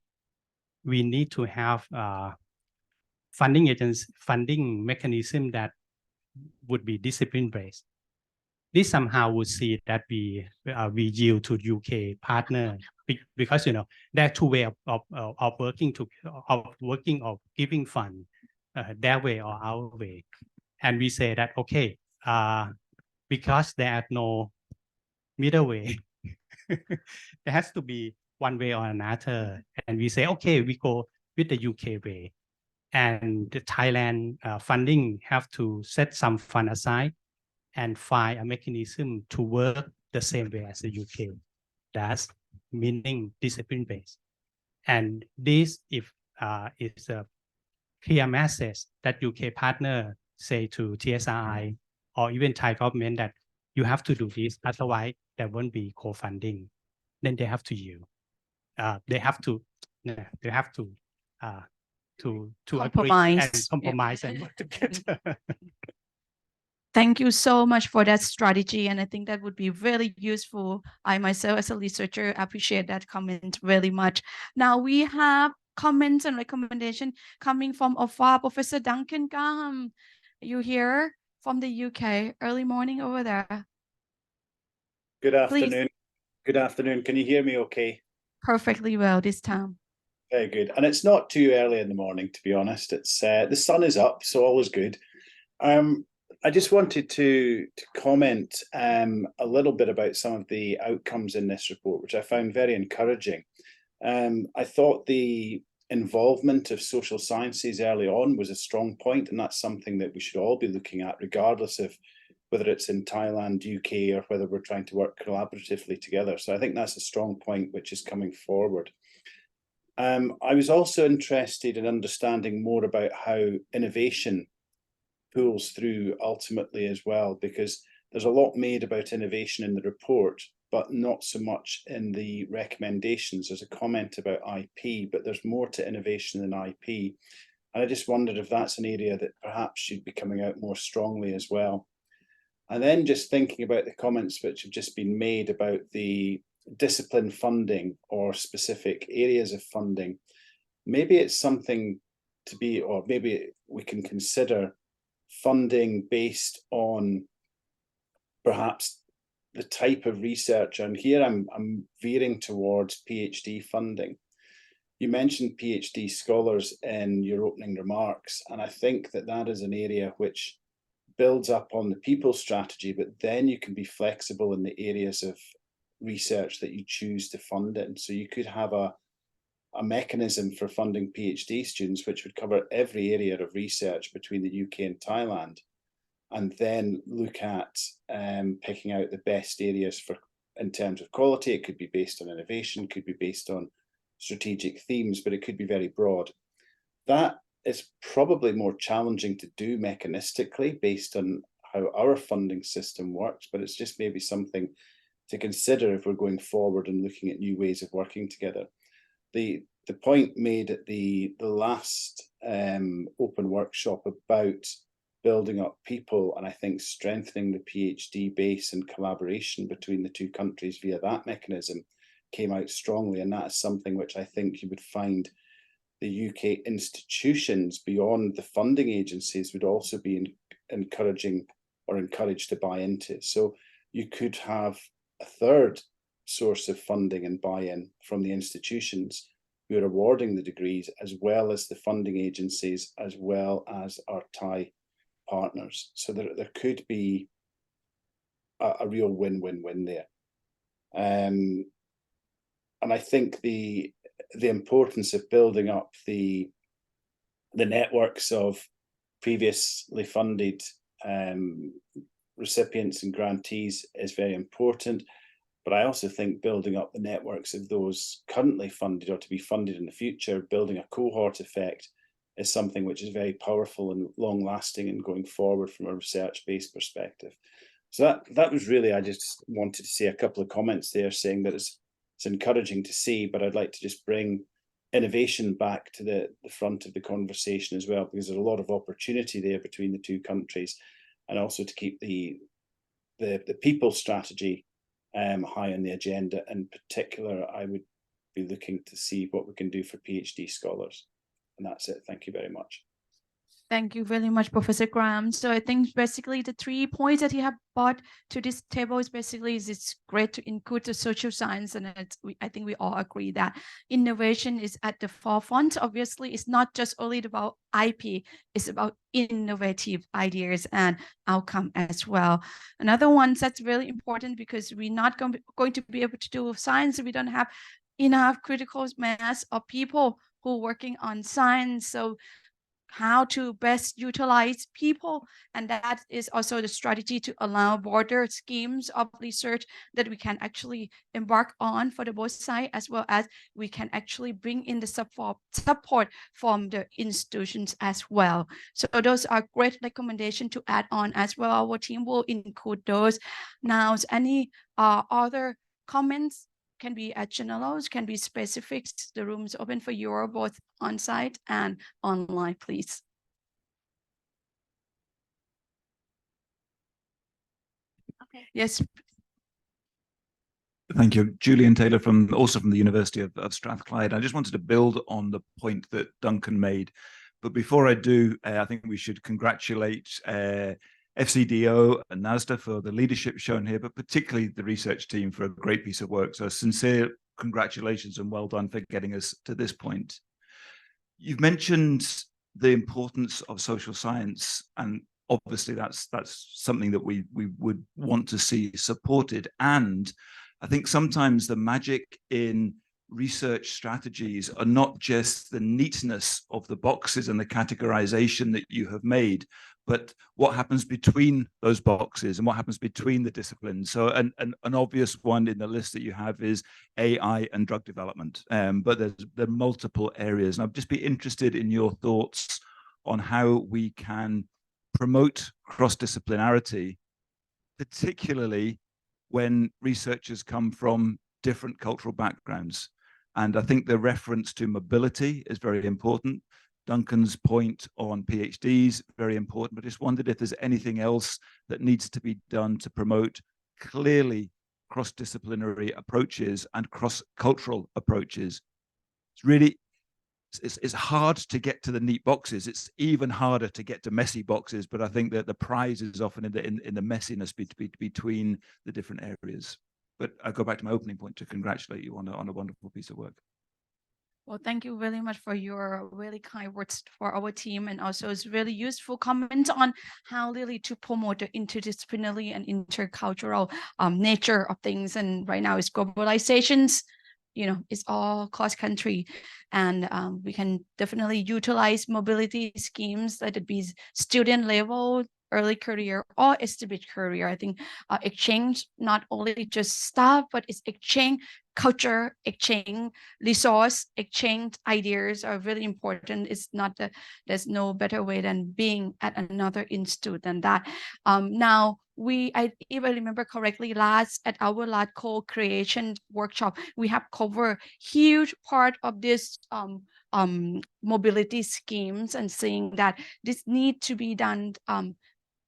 need to have funding mechanism that would be discipline based. This somehow would see that we yield to UK partner because there are two ways of working of giving fund, their way or our way, and we say that okay, because there are no middle way, there has to be one way or another, and we say okay, we go with the UK way, and the Thailand funding have to set some fund aside and find a mechanism to work the same way as the UK. That's meaning discipline based. And this, if is a clear message that UK partner say to TSRI or even Thai government that you have to do this, otherwise there won't be co-funding. Then they have to yield. They have to compromise. agree and compromise and work together. Thank you so much for that strategy. And I think that would be really useful. I myself, as a researcher, appreciate that comment very much. Now we have comments and recommendation coming from afar. Professor Duncan Graham, you here from the UK? Early morning over there. Good afternoon. Please. Good afternoon. Can you hear me okay? Perfectly well this time. Very good. And it's not too early in the morning, to be honest. It's the sun is up, so all is good. I just wanted to comment a little bit about some of the outcomes in this report, which I found very encouraging. I thought the involvement of social sciences early on was a strong point, and that's something that we should all be looking at, regardless of whether it's in Thailand, UK, or whether we're trying to work collaboratively together. So I think that's a strong point which is coming forward. I was also interested in understanding more about how innovation pulls through ultimately as well, because there's a lot made about innovation in the report, but not so much in the recommendations. There's a comment about IP, but there's more to innovation than IP. And I just wondered if that's an area that perhaps should be coming out more strongly as well. And then just thinking about the comments which have just been made about the discipline funding or specific areas of funding, maybe it's something to be, or maybe we can consider funding based on perhaps the type of research. And here I'm veering towards PhD funding. You mentioned PhD scholars in your opening remarks, and I think that that is an area which builds up on the people strategy, but then you can be flexible in the areas of research that you choose to fund in. So you could have a mechanism for funding PhD students, which would cover every area of research between the UK and Thailand, and then look at picking out the best areas for in terms of quality. It could be based on innovation, could be based on strategic themes, but it could be very broad. That is probably more challenging to do mechanistically based on how our funding system works, but it's just maybe something to consider if we're going forward and looking at new ways of working together. The point made at the last open workshop about building up people, and I think strengthening the PhD base and collaboration between the two countries via that mechanism came out strongly, and that is something which I think you would find the UK institutions beyond the funding agencies would also be encouraging or encouraged to buy into. So you could have a third source of funding and buy-in from the institutions who are awarding the degrees, as well as the funding agencies, as well as our Thai partners. So there could be a real win-win-win there. And I think the importance of building up the networks of previously funded recipients and grantees is very important. But I also think building up the networks of those currently funded or to be funded in the future, building a cohort effect, is something which is very powerful and long lasting and going forward from a research-based perspective. So that was really, I just wanted to say a couple of comments there saying that it's encouraging to see, but I'd like to just bring innovation back to the front of the conversation as well, because there's a lot of opportunity there between the two countries, and also to keep the people strategy high on the agenda. In particular, I would be looking to see what we can do for PhD scholars. And that's it. Thank you very much. Thank you very much, Professor Graham. So I think basically the 3 points that you have brought to this table is basically it's great to include the social science, and I think we all agree that innovation is at the forefront. Obviously, it's not just only about IP, it's about innovative ideas and outcome as well. Another one that's really important, because we're not going to be able to do science if we don't have enough critical mass of people who are working on science. So how to best utilize people, and that is also the strategy to allow broader schemes of research that we can actually embark on for the both sides, as well as we can actually bring in the support from the institutions as well. So those are great recommendations to add on as well. Our team will include those. Now, any other comments? Can be at generals, can be specifics. The room is open for you, both on-site and online, please. Okay. Yes. Thank you. Julian Taylor, also from the University of Strathclyde. I just wanted to build on the point that Duncan made. But before I do, I think we should congratulate FCDO and NASDA for the leadership shown here, but particularly the research team for a great piece of work. So sincere congratulations and well done for getting us to this point. You've mentioned the importance of social science, and obviously that's something that we would want to see supported. And I think sometimes the magic in research strategies are not just the neatness of the boxes and the categorization that you have made, but what happens between those boxes and what happens between the disciplines. So an obvious one in the list that you have is AI and drug development, but there are multiple areas. And I'd just be interested in your thoughts on how we can promote cross-disciplinarity, particularly when researchers come from different cultural backgrounds. And I think the reference to mobility is very important. Duncan's point on PhDs, very important, but just wondered if there's anything else that needs to be done to promote clearly cross-disciplinary approaches and cross-cultural approaches. It's hard to get to the neat boxes. It's even harder to get to messy boxes, but I think that the prize is often in the messiness between the different areas. But I go back to my opening point to congratulate you on a wonderful piece of work. Well, thank you very much for your really kind words for our team, and also it's really useful comments on how really to promote the interdisciplinary and intercultural nature of things. And right now it's globalizations, it's all cross country, and we can definitely utilize mobility schemes, that it be student level, early career, or established career. I think exchange, not only just staff, but it's exchange culture, exchange resource, exchange ideas are really important. It's not that there's no better way than being at another institute than that. Now, I even remember correctly, at our last co-creation workshop, we have covered huge part of this mobility schemes, and saying that this need to be done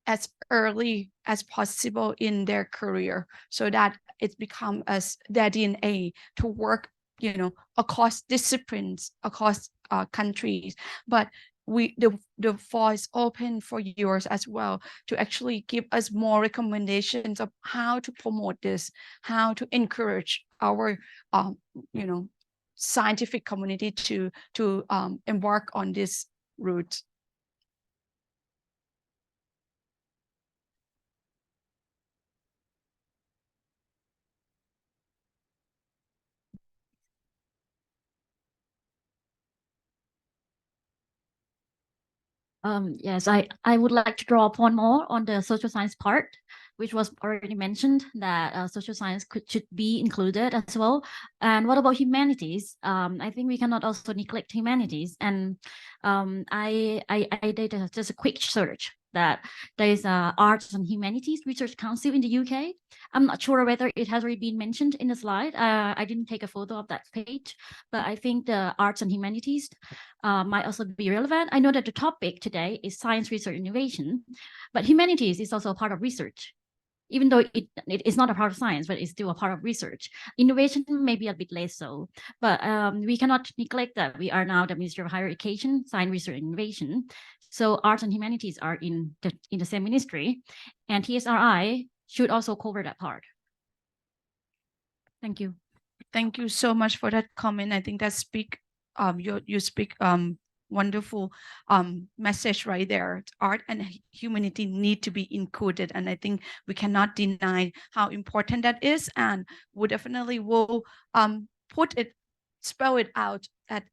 as early as possible in their career, so that it's become as their DNA to work you know, across disciplines, across countries, but the floor is open for yours as well to actually give us more recommendations of how to promote this, how to encourage our, you know, scientific community to embark on this route. Yes, I would like to draw upon more on the social science part, which was already mentioned that social science should be included as well. And what about humanities? I think we cannot also neglect humanities. And I did just a quick search that there is a Arts and Humanities Research Council in the UK. I'm not sure whether it has already been mentioned in the slide. I didn't take a photo of that page, but I think the Arts and Humanities might also be relevant. I know that the topic today is science, research, innovation, but humanities is also a part of research. Even though it is not a part of science, but it's still a part of research. Innovation may be a bit less so, but we cannot neglect that we are now the Ministry of Higher Education, Science, Research, and Innovation. So arts and humanities are in the same ministry, and TSRI should also cover that part. Thank you. Thank you so much for that comment. I think that you speak wonderful message right there. Art and humanity need to be included, and I think we cannot deny how important that is, and we definitely will spell it out that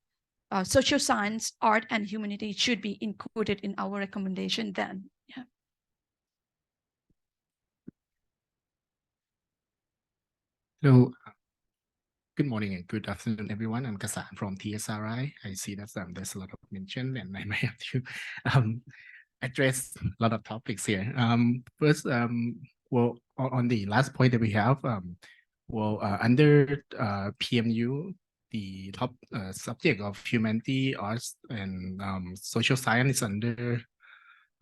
social science, art, and humanity should be included in our recommendation then. Yeah. So, good morning and good afternoon, everyone. I'm Kasan from TSRI. I see that there's a lot of mention, and I may have to address a lot of topics here. First, well, on the last point that we have, under PMU, the top subject of humanity, arts, and social science is under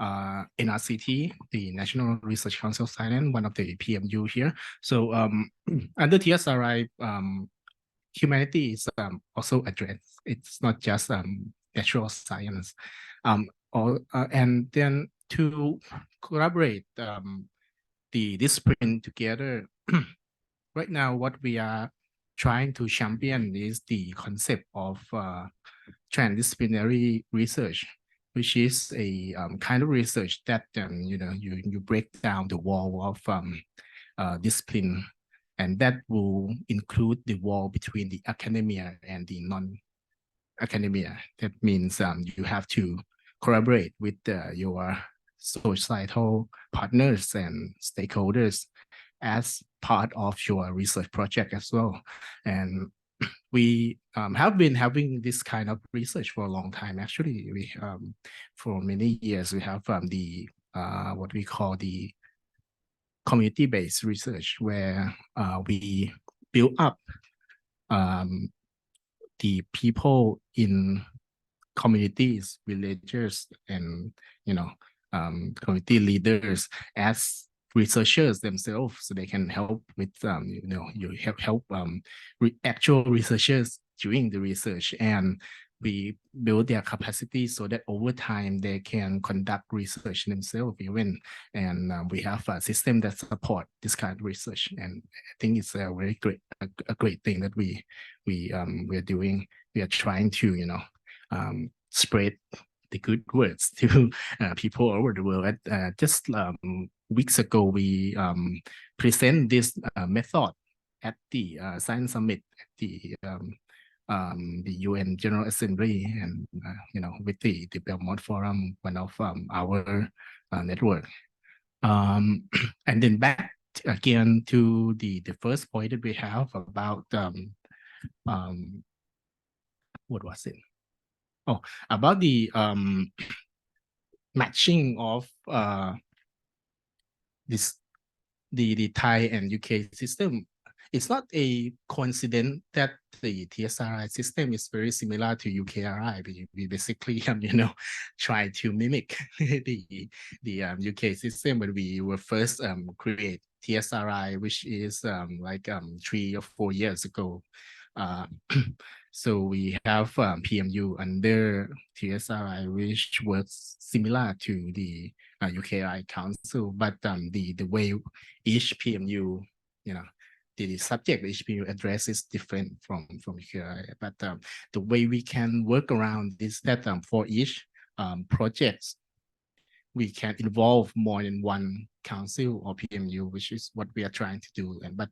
NRCT, the National Research Council of Thailand, one of the PMU here. So under TSRI, humanity is also addressed. It's not just natural science. And then to collaborate the discipline together, right now what we are trying to champion is the concept of transdisciplinary research, which is a kind of research that you break down the wall of discipline, and that will include the wall between the academia and the non-academia. That means you have to collaborate with your societal partners and stakeholders as part of your research project as well. And we have been having this kind of research for a long time. Actually, we for many years we have the what we call the community-based research, where we build up the people in communities, villagers, and community leaders as researchers themselves, so they can help with actual researchers doing the research, and we build their capacity so that over time they can conduct research themselves even, and we have a system that support this kind of research, and I think it's a very great thing that we're doing. We are trying to spread the good words to people over the world. Just weeks ago, we present this method at the Science Summit at the UN General Assembly, and with the Belmont Forum, one of our network. And then back again to the first point that we have about what was it? Oh, about the matching of the Thai and UK system. It's not a coincidence that the TSRI system is very similar to UKRI. We basically try to mimic the UK system when we were first create TSRI, which is 3 or 4 years ago. So we have PMU under TSRI, which works similar to the UKI Council, but the way each PMU, the subject each PMU address is different from UKI. But the way we can work around is that for each projects, we can involve more than one council or PMU, which is what we are trying to do. But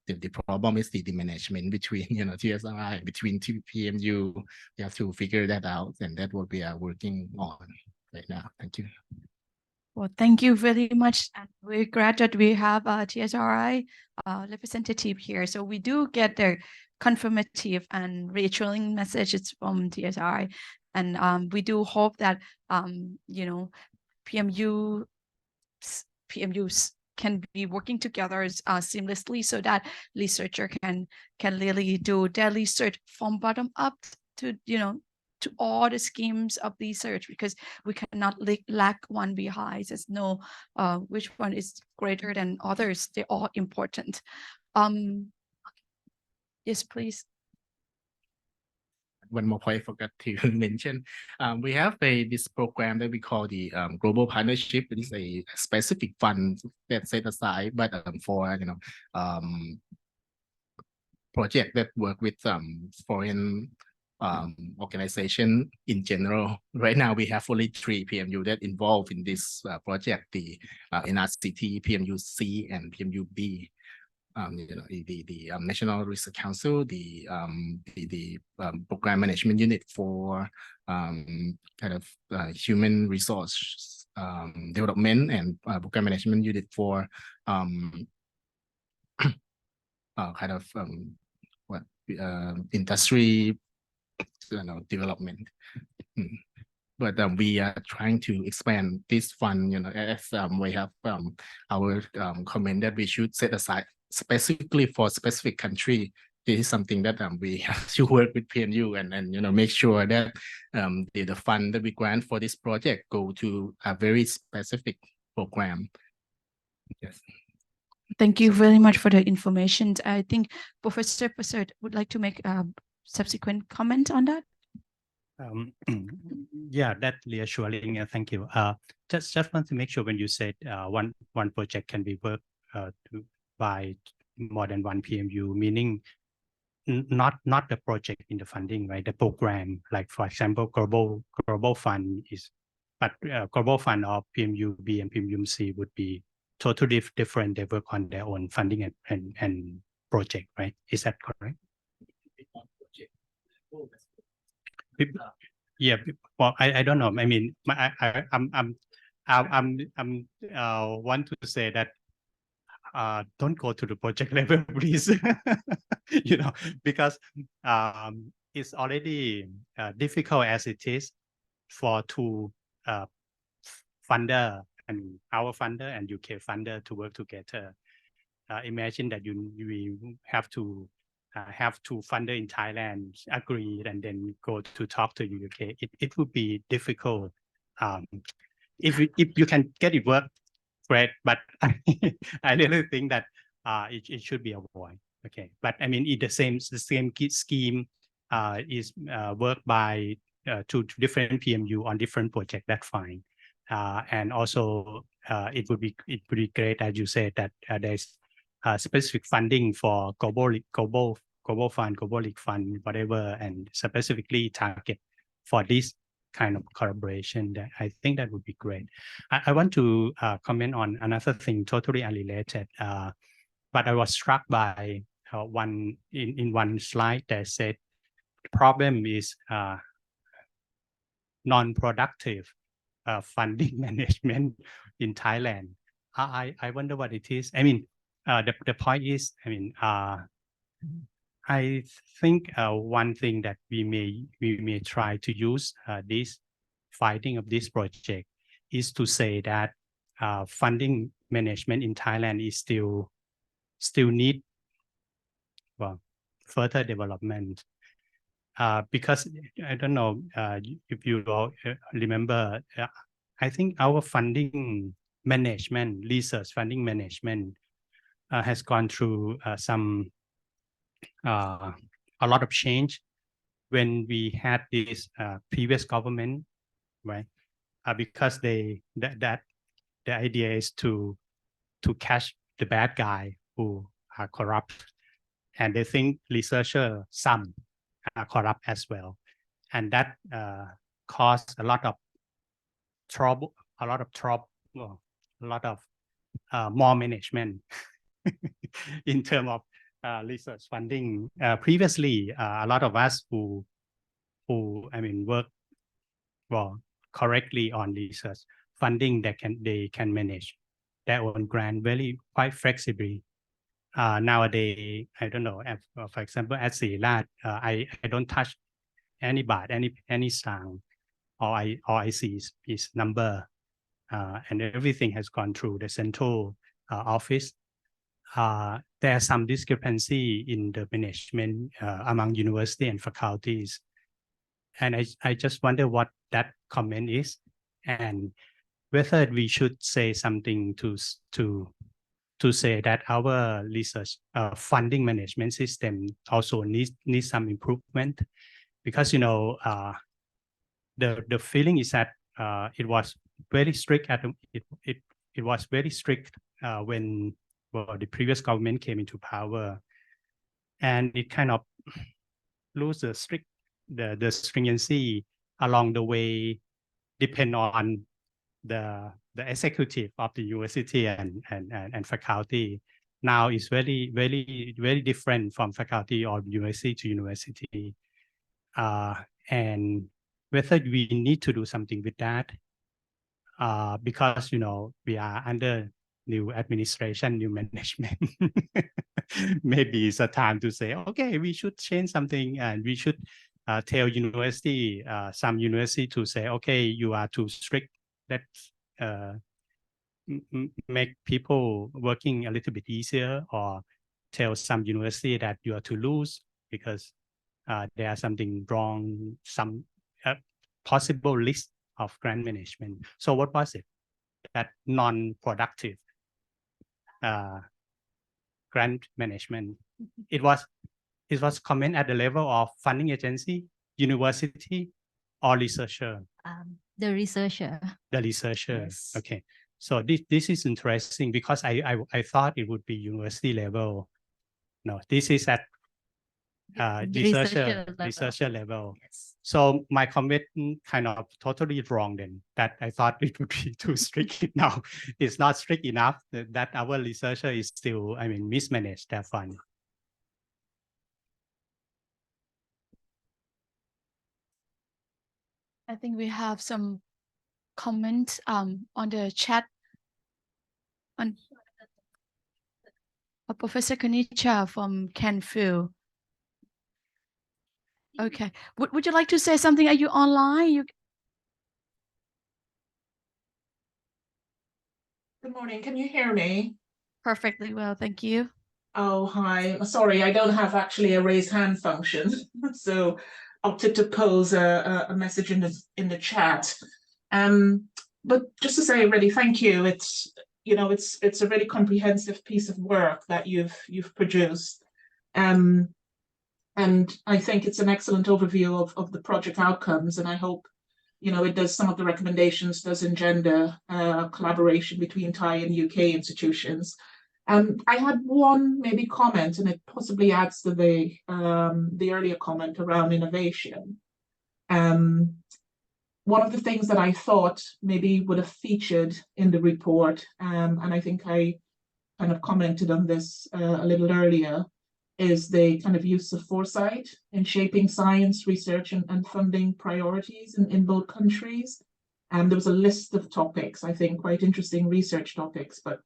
the problem is the management between TSRI, between two PMU. We have to figure that out, and that what we are working on right now. Thank you. Well, thank you very much. And we're glad that we have a TSRI representative here. So we do get their confirmative and reassuring messages from TSRI. And we do hope that, PMUs can be working together seamlessly so that researcher can really do their research from bottom up to to all the schemes of research, because we cannot lag one behind. There's no which one is greater than others. They're all important. Yes, please. One more point I forgot to mention. We have this program that we call the Global Partnership. It is a specific fund that's set aside, but for project that work with foreign organization in general. Right now, we have only 3 PMU that involved in this project: the NRCT, PMU-C, and PMU-B. The National Research Council, the Program Management Unit for Human Resource Development, and Program Management Unit for industry development. But we are trying to expand this fund, as we have our comment that we should set aside specifically for specific country. This is something that we have to work with PMU and make sure that the fund that we grant for this project go to a very specific program. Yes. Thank you very much for the information. I think Professor Prasad would like to make a subsequent comment on that. Yeah, that reassuring. Thank you. Just want to make sure when you said one project can be worked by more than one PMU, meaning not the project in the funding, right? The program, like for example, global fund is, but global fund of PMU-B and PMU-C would be totally different. They work on their own funding and project, right? Is that correct? Yeah. Well, I don't know. I mean, I'm want to say that don't go to the project level, please. Because it's already difficult as it is for two funder, and our funder and UK funder to work together. Imagine that we have to have two funder in Thailand agree and then go to talk to UK. It would be difficult. If you can get it work, great. But I really think that it should be avoided. Okay, but I mean, the same scheme is worked by two different PMU on different projects. That's fine. And also, it would be great, as you said, that there's specific funding for global fund, global league fund, whatever, and specifically target for this kind of collaboration. That I think that would be great. I want to comment on another thing totally unrelated, but I was struck by one slide that said problem is non-productive funding management in Thailand. I wonder what it is. I mean, the point is, I mean, I think one thing that we may try to use this finding of this project is to say that funding management in Thailand is still need further development. Because I don't know if you all remember, I think our funding management, research funding management has gone through some a lot of change when we had this previous government, right? Because the idea is to catch the bad guy who are corrupt, and they think researchers some are corrupt as well, and that caused a lot of trouble, more management in terms of research funding. Previously, a lot of us who work correctly on research funding, they can manage their own grant very quite flexibly. Nowadays, I don't know. For example, at Centara, I don't touch any baht, any sang. All I see is number, and everything has gone through the central office. There's some discrepancy in the management among university and faculties, and I just wonder what that comment is, and whether we should say something to say that our research funding management system also needs some improvement, because the feeling is that it was very strict it was very strict when the previous government came into power, and it kind of lose the stringency along the way, depend on the executive of the university and faculty. Now it's very, very, very different from faculty or university to university, and whether we need to do something with that, because we are under new administration, new management. Maybe it's a time to say, okay, we should change something, and we should tell university, some university to say, okay, you are too strict. Let's make people working a little bit easier, or tell some university that you are too loose because there are something wrong, some possible list of grant management. So what was it? That non-productive grant management. It was comment at the level of funding agency, university, or researcher. The researcher. The researcher. Yes. Okay. So this is interesting, because I thought it would be university level. No, this is at researcher level. Yes. So my comment kind of totally wrong then, that I thought it would be too strict. Now it's not strict enough, that our researcher is still, mismanaged their fund. I think we have some comments on the chat on Professor Konicha from Canfield. Okay, would you like to say something? Are you online? Good morning. Can you hear me? Perfectly well, thank you. Oh, hi. Sorry, I don't have actually a raise hand function, so opted to pose a message in the chat. But just to say, really, thank you. It's a really comprehensive piece of work that you've produced, and I think it's an excellent overview of the project outcomes. And I hope it does some of the recommendations, does engender collaboration between Thai and UK institutions. I had one maybe comment, and it possibly adds to the earlier comment around innovation. One of the things that I thought maybe would have featured in the report, and I think I kind of commented on this a little earlier, is the kind of use of foresight in shaping science, research, and funding priorities in both countries. And there was a list of topics, I think, quite interesting research topics, but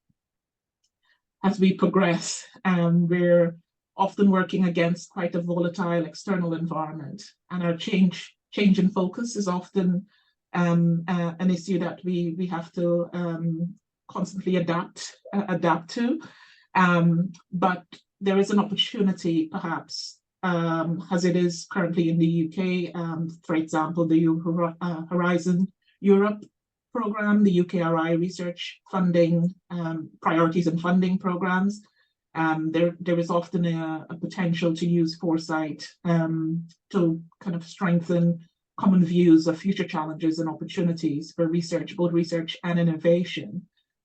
as we progress, we're often working against quite a volatile external environment, and our change in focus is often an issue that we have to constantly adapt to. But there is an opportunity, perhaps, as it is currently in the UK, for example, the Horizon Europe program, the UKRI research funding, priorities and funding programs, there is often a potential to use foresight to kind of strengthen common views of future challenges and opportunities for research, both research and innovation,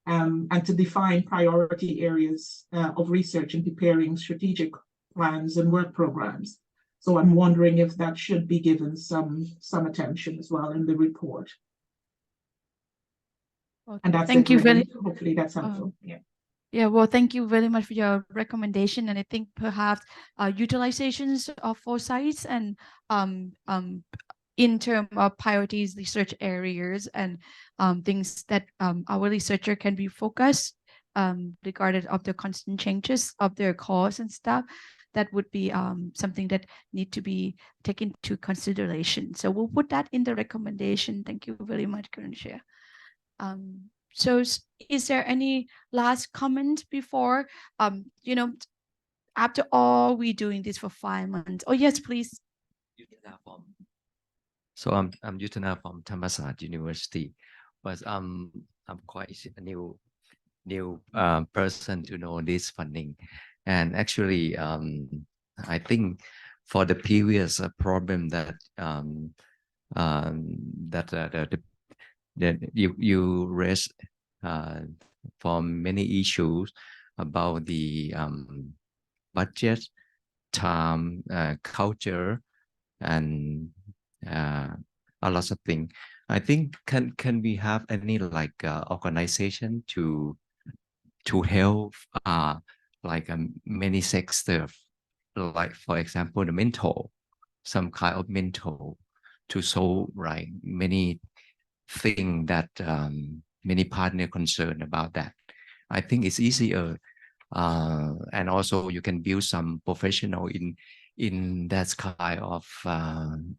and to define priority areas of research in preparing strategic plans and work programs. So I'm wondering if that should be given some attention as well in the report. And that's thank it, you really. very Hopefully that's helpful. Yeah, well, thank you very much for your recommendation. And I think perhaps utilizations of foresights and in terms of priorities, research areas, and things that our researcher can be focused regarding of the constant changes of their course and stuff. That would be something that need to be taken into consideration. So we'll put that in the recommendation. Thank you very much, Karoonchai. So is there any last comment before, after all, we're doing this for 5 months? Oh, yes, please. So I'm Yutana from Thammasat University, but I'm quite a new person to know this funding, and actually I think for the previous problem that that you raised for many issues about the budget, time, culture, and a lot of things. I think can we have any like organization to help like many sectors, like for example the mentor, some kind of mentor to solve like many things that many partner concerned about that. I think it's easier, and also you can build some professional in that kind of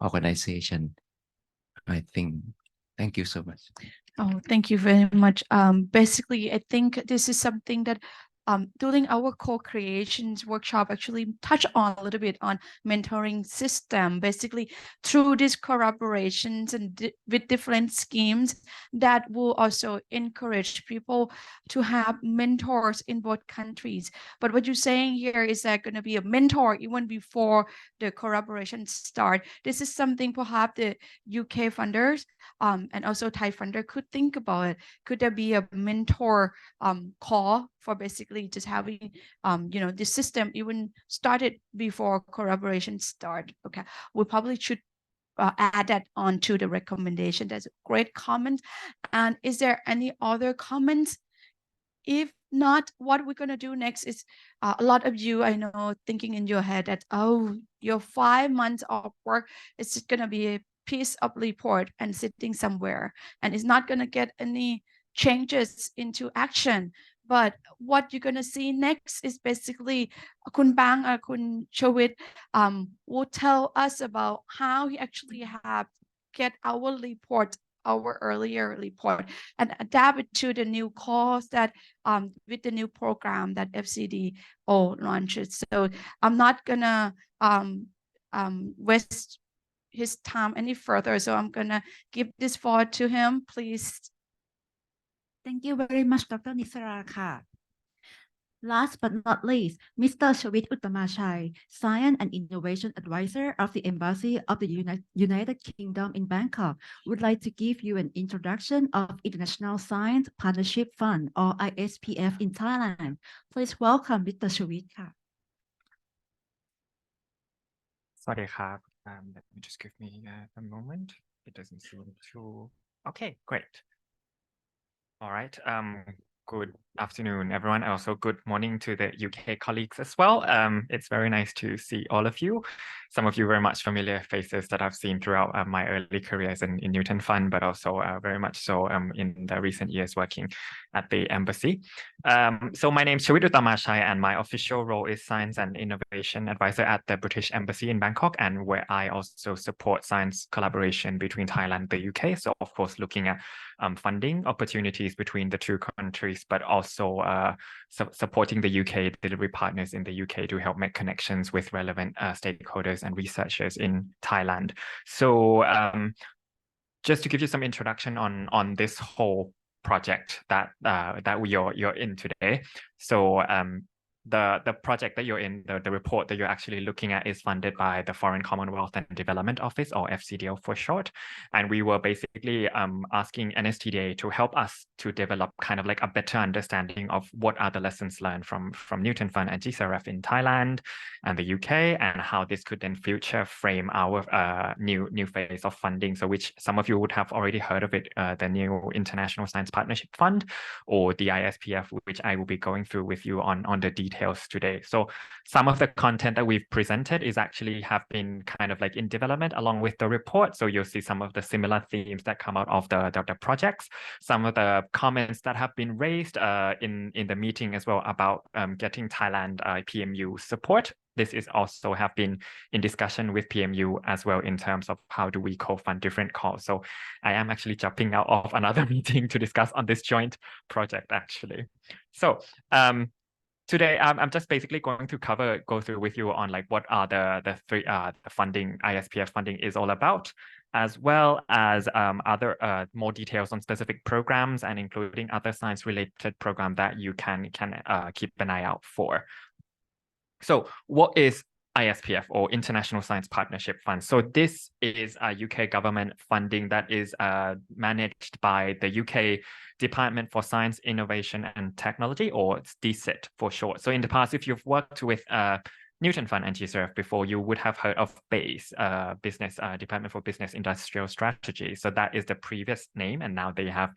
organization. I think. Thank you so much. Oh, thank you very much. Basically, I think this is something that during our co-creations workshop actually touch on a little bit on mentoring system, basically through these collaborations and with different schemes that will also encourage people to have mentors in both countries. But what you're saying here is that going to be a mentor even before the collaboration start. This is something perhaps the UK funders and also Thai funder could think about it. Could there be a mentor call for basically just having the system even started before collaboration start? Okay, we probably should add that on to the recommendation. That's a great comment. And is there any other comments? If not, what we're going to do next is a lot of you, I know, thinking in your head that, oh, your 5 months of work is going to be a piece of report and sitting somewhere, and it's not going to get any changes into action. But what you're going to see next is basically Kun Bang or Kun Chavit will tell us about how he actually have get our report, our earlier report, and adapt it to the new course that with the new program that FCDO launches. So I'm not gonna waste his time any further. So I'm gonna give this forward to him, please. Thank you very much, Dr. Nitsaraค่ะ. Last but not least, Mr. Chavit Uttamachai, Science and Innovation Advisor of the Embassy of the United Kingdom in Bangkok, would like to give you an introduction of International Science Partnership Fund, or ISPF, in Thailand. Please welcome Mr. Chavit ค่ะ สวัสดีครับ let me just give me a moment. It doesn't seem to. Okay, great. All right. Good afternoon, everyone. Also, good morning to the UK colleagues as well. It's very nice to see all of you. Some of you very much familiar faces that I've seen throughout my early careers in Newton Fund, but also very much so in the recent years working at the embassy. So my name is Chavit Uttamachai, and my official role is Science and Innovation Advisor at the British Embassy in Bangkok, and where I also support science collaboration between Thailand and the UK. So of course, looking at funding opportunities between the two countries, but also supporting the UK delivery partners in the UK to help make connections with relevant stakeholders and researchers in Thailand. So just to give you some introduction on this whole project that you're in today. So the project that you're in, the report that you're actually looking at is funded by the Foreign Commonwealth and Development Office, or FCDO for short. And we were basically asking NSTDA to help us to develop kind of like a better understanding of what are the lessons learned from Newton Fund and GCRF in Thailand and the UK, and how this could then future frame our new phase of funding. So which some of you would have already heard of it, the new International Science Partnership Fund, or the ISPF, which I will be going through with you on the details today. So some of the content that we've presented is actually have been kind of like in development along with the report. So you'll see some of the similar themes that come out of the projects, some of the comments that have been raised in the meeting as well about getting Thailand PMU support. This is also have been in discussion with PMU as well in terms of how do we co-fund different calls. So I am actually jumping out of another meeting to discuss on this joint project actually. So today, I'm just basically going to go through with you on like what are the three the funding, ISPF funding is all about, as well as other more details on specific programs, and including other science related program that you can keep an eye out for. So what is ISPF, or International Science Partnership Fund? So this is a UK government funding that is managed by the UK Department for Science, Innovation and Technology, or it's DSIT for short. So in the past, if you've worked with Newton Fund and GCRF before, you would have heard of BASE, Business Department for Business Industrial Strategy. So that is the previous name, and now they have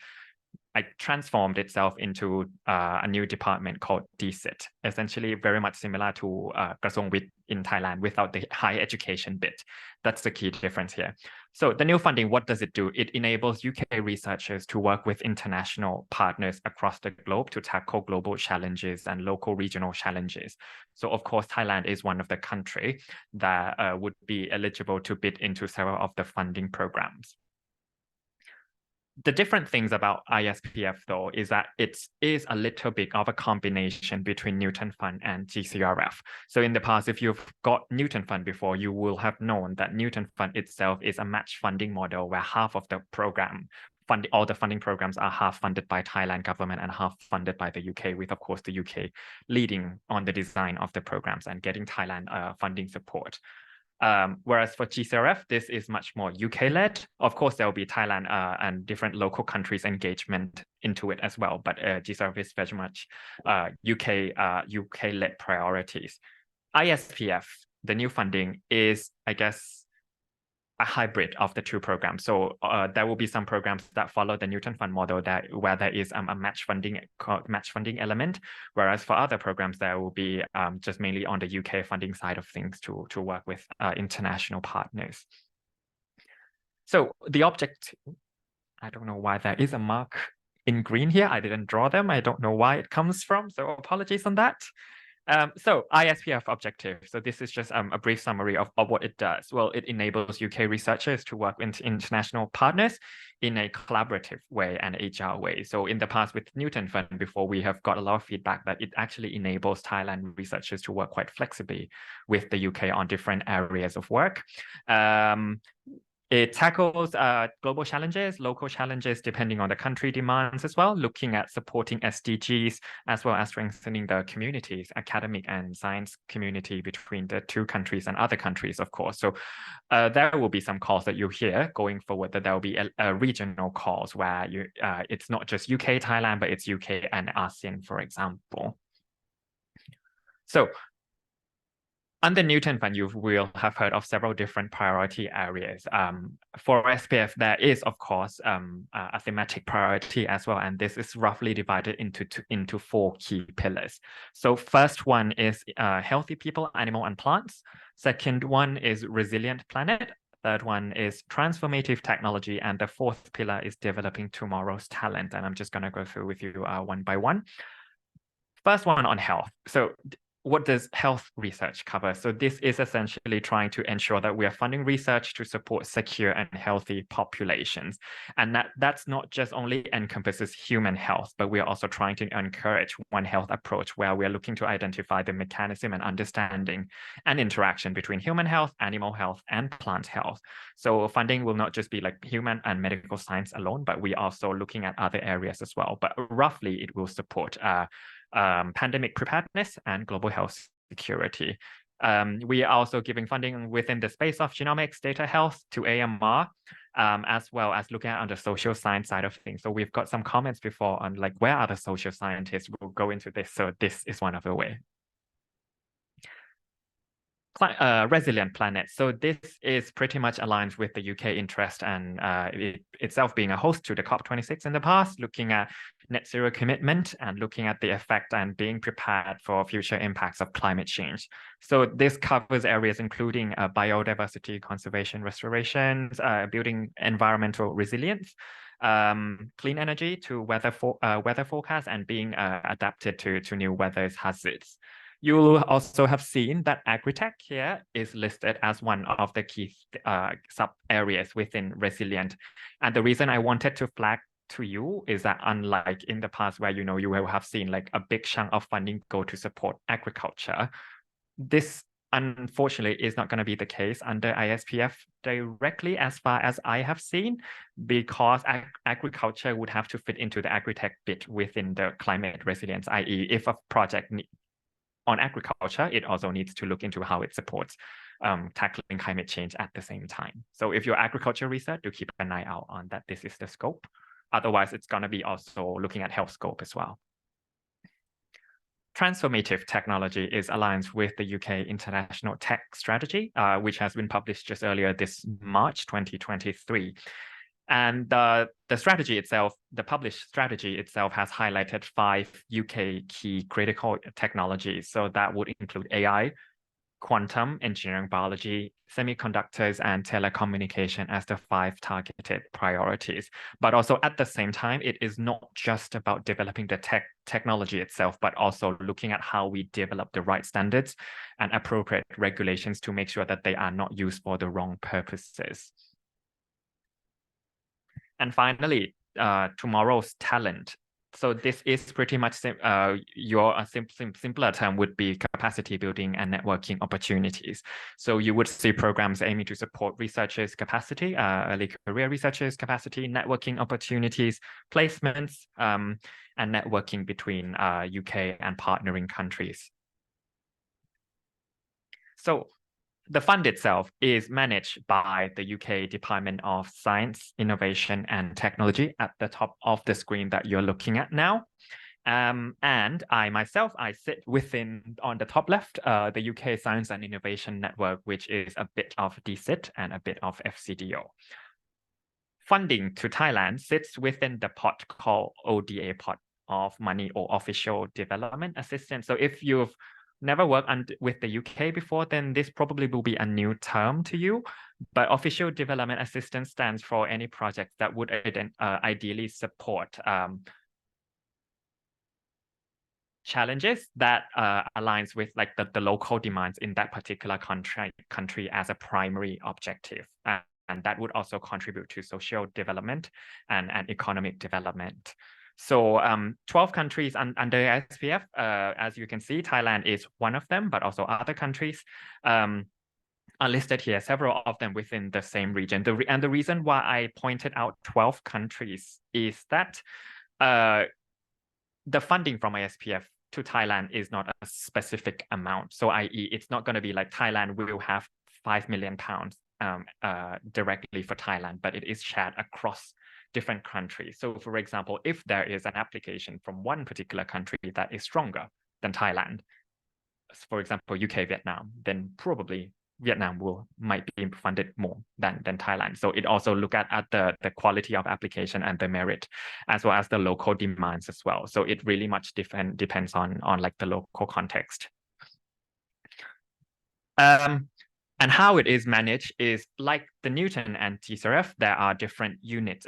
transformed itself into a new department called DSIT, essentially very much similar to Krasong Wit in Thailand without the higher education bit. That's the key difference here. So the new funding, what does it do? It enables UK researchers to work with international partners across the globe to tackle global challenges and local regional challenges. So of course, Thailand is one of the countries that would be eligible to bid into several of the funding programs. The different things about ISPF, though, is that it is a little bit of a combination between Newton Fund and GCRF. So in the past, if you've got Newton Fund before, you will have known that Newton Fund itself is a match funding model where half of the program, all the funding programs are half funded by Thailand government and half funded by the UK, with, of course, the UK leading on the design of the programs and getting Thailand funding support. Whereas for GCRF, this is much more UK-led. Of course, there will be Thailand and different local countries' engagement into it as well, but GCRF is very much UK-led priorities. ISPF, the new funding, is, I guess, a hybrid of the two programs. So there will be some programs that follow the Newton Fund model where there is a match funding element, whereas for other programs there will be just mainly on the UK funding side of things to work with international partners. So the object, I don't know why there is a mark in green here. I didn't draw them. I don't know why it comes from, so apologies on that. So ISPF objective. So this is just a brief summary of what it does. Well, it enables UK researchers to work with international partners in a collaborative way and agile way. So in the past with Newton Fund before, we have got a lot of feedback that it actually enables Thailand researchers to work quite flexibly with the UK on different areas of work. It tackles global challenges, local challenges, depending on the country demands as well, looking at supporting SDGs, as well as strengthening the communities, academic and science community between the two countries and other countries, of course. So there will be some calls that you hear going forward, that there will be a regional calls where it's not just UK, Thailand, but it's UK and ASEAN, for example. So under Newton Fund, you will have heard of several different priority areas. For SPF, there is, of course, a thematic priority as well, and this is roughly divided into 4 key pillars. So first one is healthy people, animal and plants. Second one is resilient planet. Third one is transformative technology. And the 4th pillar is developing tomorrow's talent. And I'm just going to go through with you one by one. First one on health. So what does health research cover? So this is essentially trying to ensure that we are funding research to support secure and healthy populations. And that's not just only encompasses human health, but we are also trying to encourage One Health approach, where we are looking to identify the mechanism and understanding and interaction between human health, animal health, and plant health. So funding will not just be like human and medical science alone, but we are also looking at other areas as well. But roughly, it will support pandemic preparedness, and global health security. We are also giving funding within the space of genomics, data health to AMR, as well as looking at on the social science side of things. So we've got some comments before on like where are the social scientists. We'll go into this. So this is one of the ways. Resilient planet. So this is pretty much aligned with the UK interest and it itself being a host to the COP26 in the past, looking at net zero commitment and looking at the effect and being prepared for future impacts of climate change. So this covers areas including biodiversity, conservation, restorations, building environmental resilience, clean energy to weather forecast, and being adapted to new weather hazards. You will also have seen that agri-tech here is listed as one of the key sub areas within resilient. And the reason I wanted to flag to you is that unlike in the past where, you know, you will have seen like a big chunk of funding go to support agriculture, this unfortunately is not going to be the case under ISPF directly as far as I have seen, because agriculture would have to fit into the agri-tech bit within the climate resilience, i.e. if a project on agriculture, it also needs to look into how it supports tackling climate change at the same time. So if you're agriculture research, do keep an eye out on that. This is the scope. Otherwise, it's going to be also looking at health scope as well. Transformative technology is aligned with the UK International Tech Strategy, which has been published just earlier this March 2023. And the strategy itself, the published strategy itself has highlighted 5 UK key critical technologies. So that would include AI, quantum, engineering, biology, semiconductors, and telecommunication as the 5 targeted priorities. But also at the same time, it is not just about developing the technology itself, but also looking at how we develop the right standards and appropriate regulations to make sure that they are not used for the wrong purposes. And finally, tomorrow's talent. So this is pretty much your simpler term would be capacity building and networking opportunities. So you would see programs aiming to support researchers' capacity, early career researchers' capacity, networking opportunities, placements, and networking between UK and partnering countries. So the fund itself is managed by the UK Department of Science, Innovation and Technology at the top of the screen that you're looking at now. And I sit within, on the top left, the UK Science and Innovation Network, which is a bit of DCIT and a bit of FCDO. Funding to Thailand sits within the pot called ODA pot of money or official development assistance. So if you've never worked with the UK before, then this probably will be a new term to you. But official development assistance stands for any project that would ideally support challenges that aligns with like the local demands in that particular country as a primary objective. And that would also contribute to social development and economic development. So 12 countries under ISPF, as you can see, Thailand is one of them, but also other countries are listed here, several of them within the same region. And the reason why I pointed out 12 countries is that the funding from ISPF to Thailand is not a specific amount. So i.e. it's not going to be like Thailand will have £5 million directly for Thailand, but it is shared across different countries. So for example, if there is an application from one particular country that is stronger than Thailand, for example, UK, Vietnam, then probably Vietnam might be funded more than Thailand. So it also look at the quality of application and the merit, as well as the local demands as well. So it really much depends on like the local context. And how it is managed is like the Newton and TCRF, there are different units,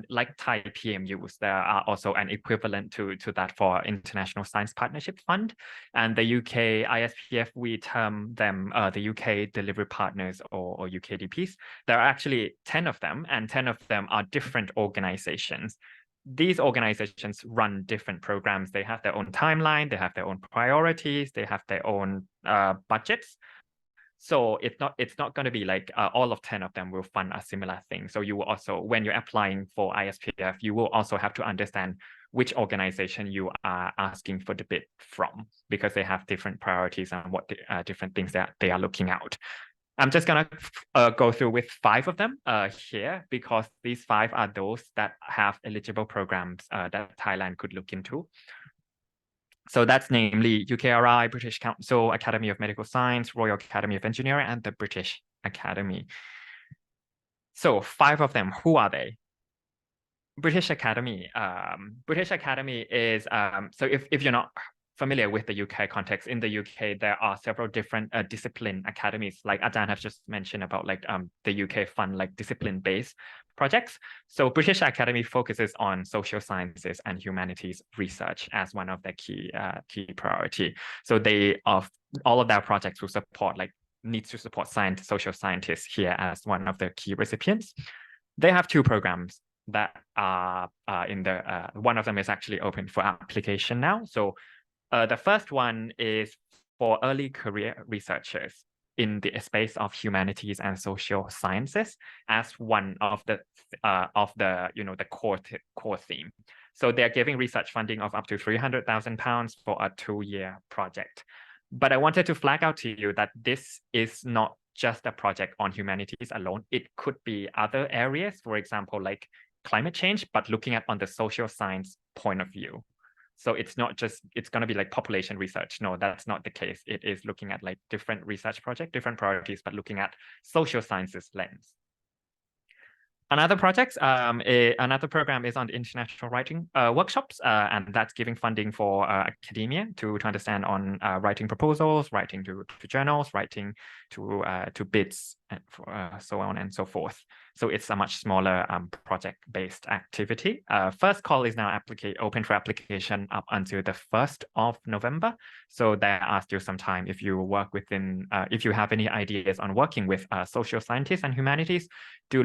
like Thai PMUs. There are also an equivalent to that for International Science Partnership Fund. And the UK ISPF, we term them the UK Delivery Partners or UKDPs. There are actually 10 of them, and 10 of them are different organizations. These organizations run different programs. They have their own timeline, they have their own priorities, they have their own budgets. So it's not going to be like all of 10 of them will fund a similar thing. So you will also, when you're applying for ISPF, you will also have to understand which organization you are asking for the bid from, because they have different priorities and what different things that they are looking out. I'm just gonna go through with 5 of them here, because these 5 are those that have eligible programs that Thailand could look into. So that's namely UKRI, British Council, Academy of Medical Science, Royal Academy of Engineering, and the British Academy. So 5 of them, who are they? British Academy. British Academy is, so if you're not familiar with the UK context, in the UK, there are several different discipline academies, like Ajahn has just mentioned about like the UK fund like discipline-based projects. So British Academy focuses on social sciences and humanities research as one of their key priority. So all of their projects will support needs to support social scientists here as one of the key recipients. They have 2 programs that are in the one of them is actually open for application now. So the first one is for early career researchers in the space of humanities and social sciences as one of the core theme. So they're giving research funding of up to £300,000 for a 2-year project. But I wanted to flag out to you that this is not just a project on humanities alone. It could be other areas, for example, like climate change, but looking at on the social science point of view. So it's not just, it's going to be like population research. No, that's not the case. It is looking at like different research projects, different priorities, but looking at social sciences lens. Another program is on the international writing workshops, and that's giving funding for academia to understand on writing proposals, writing to journals, writing to bids, and so on and so forth. So it's a much smaller project-based activity. First call is now open for application up until the 1st of November. So there are still some time if you work within, if you have any ideas on working with social scientists and humanities, do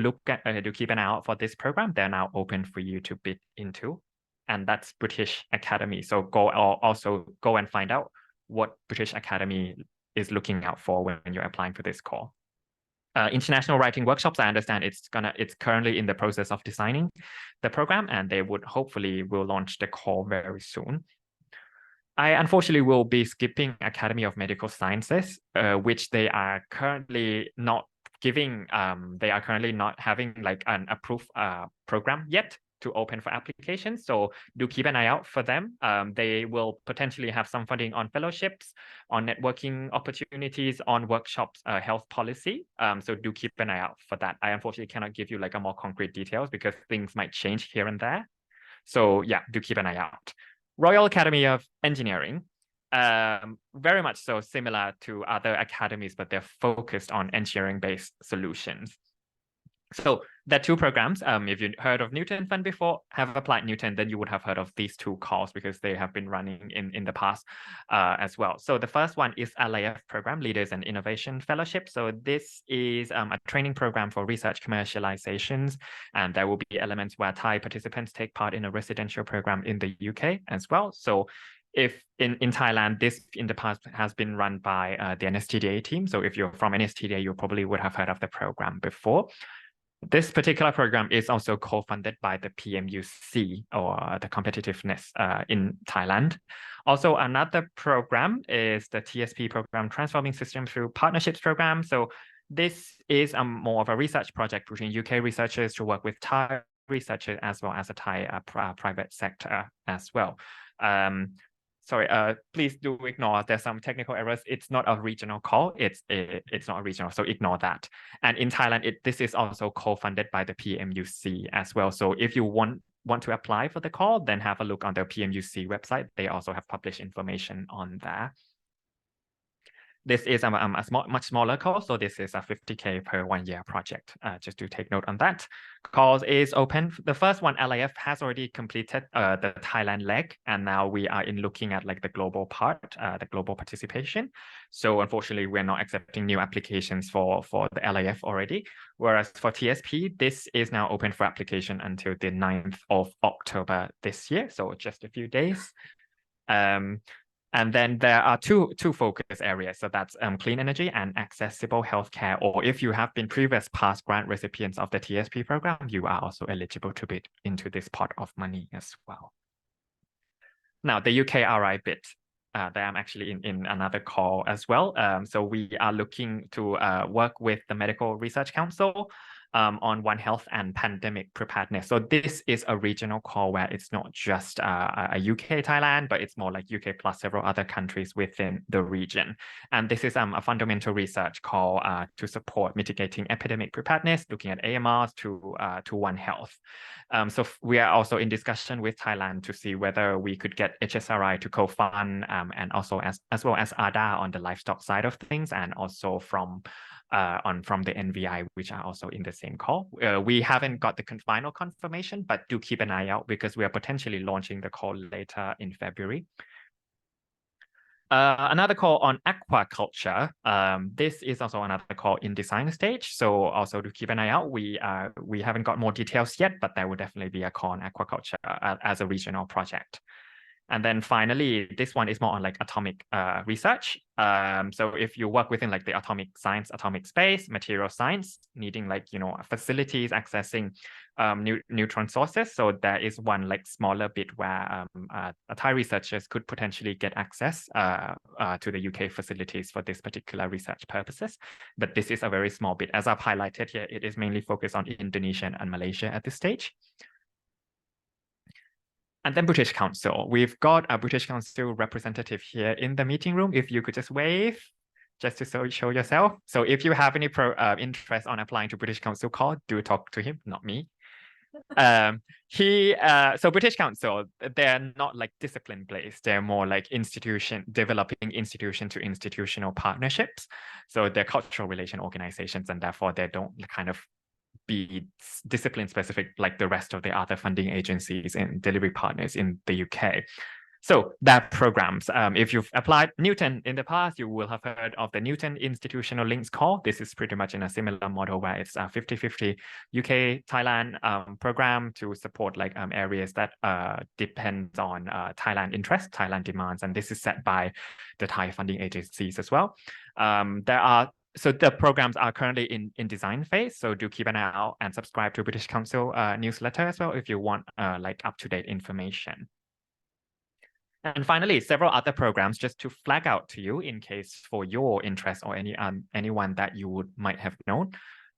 keep an eye out for this program. They're now open for you to bid into, and that's British Academy. So also go and find out what British Academy is looking out for when you're applying for this call. International writing workshops, I understand it's currently in the process of designing the program, and they will launch the call very soon. I unfortunately will be skipping Academy of Medical Sciences, which they are currently not giving. They are currently not having like an approved program yet to open for applications. So do keep an eye out for them. They will potentially have some funding on fellowships, on networking opportunities, on workshops, health policy. So do keep an eye out for that. I unfortunately cannot give you like a more concrete details because things might change here and there. So yeah, do keep an eye out. Royal Academy of Engineering, very much so similar to other academies, but they're focused on engineering-based solutions. So there are 2 programs. If you heard of Newton Fund before, have applied Newton, then you would have heard of these 2 calls because they have been running in the past as well. So the first one is LAF program, Leaders and Innovation Fellowship. So this is a training program for research commercializations, and there will be elements where Thai participants take part in a residential program in the UK as well. So if in Thailand, this in the past has been run by the NSTDA team. So if you're from NSTDA, you probably would have heard of the program before. This particular program is also co-funded by the PMUC, or the competitiveness in Thailand. Also, another program is the TSP program, Transforming Systems Through Partnerships program. So this is more of a research project between UK researchers to work with Thai researchers as well as a Thai private sector as well. Sorry, please do ignore there's some technical errors. It's not a regional call. It's not a regional, so ignore that. And in Thailand, this is also co-funded by the PMUC as well. So if you want to apply for the call, then have a look on the PMUC website. They also have published information on there. This is a much smaller call, so this is a 50K per 1-year project. Just to take note on that. Calls is open. The first one, LAF, has already completed the Thailand leg, and now we are looking at like the global part, the global participation. So unfortunately, we're not accepting new applications for the LAF already. Whereas for TSP, this is now open for application until the 9th of October this year, so just a few days. And then there are two focus areas. So that's clean energy and accessible healthcare. Or if you have been previous past grant recipients of the TSP program, you are also eligible to bid into this pot of money as well. Now the UKRI bit. That I'm actually in another call as well. So we are looking to work with the Medical Research Council on One Health and pandemic preparedness. So this is a regional call where it's not just a UK-Thailand, but it's more like UK plus several other countries within the region. And this is a fundamental research call to support mitigating epidemic preparedness, looking at AMRs to One Health. So we are also in discussion with Thailand to see whether we could get HSRI to co-fund and also as well as ADA on the livestock side of things, and also from the NVI, which are also in the same call. We haven't got the final confirmation, but do keep an eye out because we are potentially launching the call later in February. Another call on aquaculture. This is also another call in design stage. So also to keep an eye out. We haven't got more details yet, but there will definitely be a call on aquaculture as a regional project. And then finally, this one is more on like atomic research. So if you work within like the atomic science, atomic space, material science, needing like, facilities accessing neutron sources. So there is one like smaller bit where Thai researchers could potentially get access to the UK facilities for this particular research purposes. But this is a very small bit. As I've highlighted here, it is mainly focused on Indonesia and Malaysia at this stage. And then British Council. We've got a British Council representative here in the meeting room. If you could just wave, just to show yourself. So if you have any interest on applying to British Council call, do talk to him, not me. So British Council, they're not like discipline based. They're more like developing institution to institutional partnerships. So they're cultural relation organizations, and therefore they don't kind of be discipline specific like the rest of the other funding agencies and delivery partners in the UK. So that programs, if you've applied Newton in the past, you will have heard of the Newton Institutional Links Call. This is pretty much in a similar model where it's a 50-50 UK-Thailand program to support like areas that depend on Thailand interest, Thailand demands, and this is set by the Thai funding agencies as well. So the programs are currently in design phase. So do keep an eye out and subscribe to British Council newsletter as well if you want like up-to-date information. And finally, several other programs just to flag out to you in case for your interest or anyone that you might have known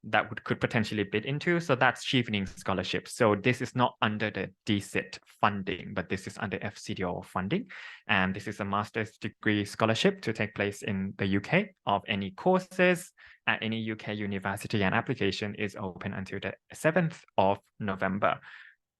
that could potentially bid into. So that's Chevening Scholarship. So this is not under the DSIT funding, but this is under FCDO funding. And this is a master's degree scholarship to take place in the UK of any courses at any UK university, and application is open until the 7th of November.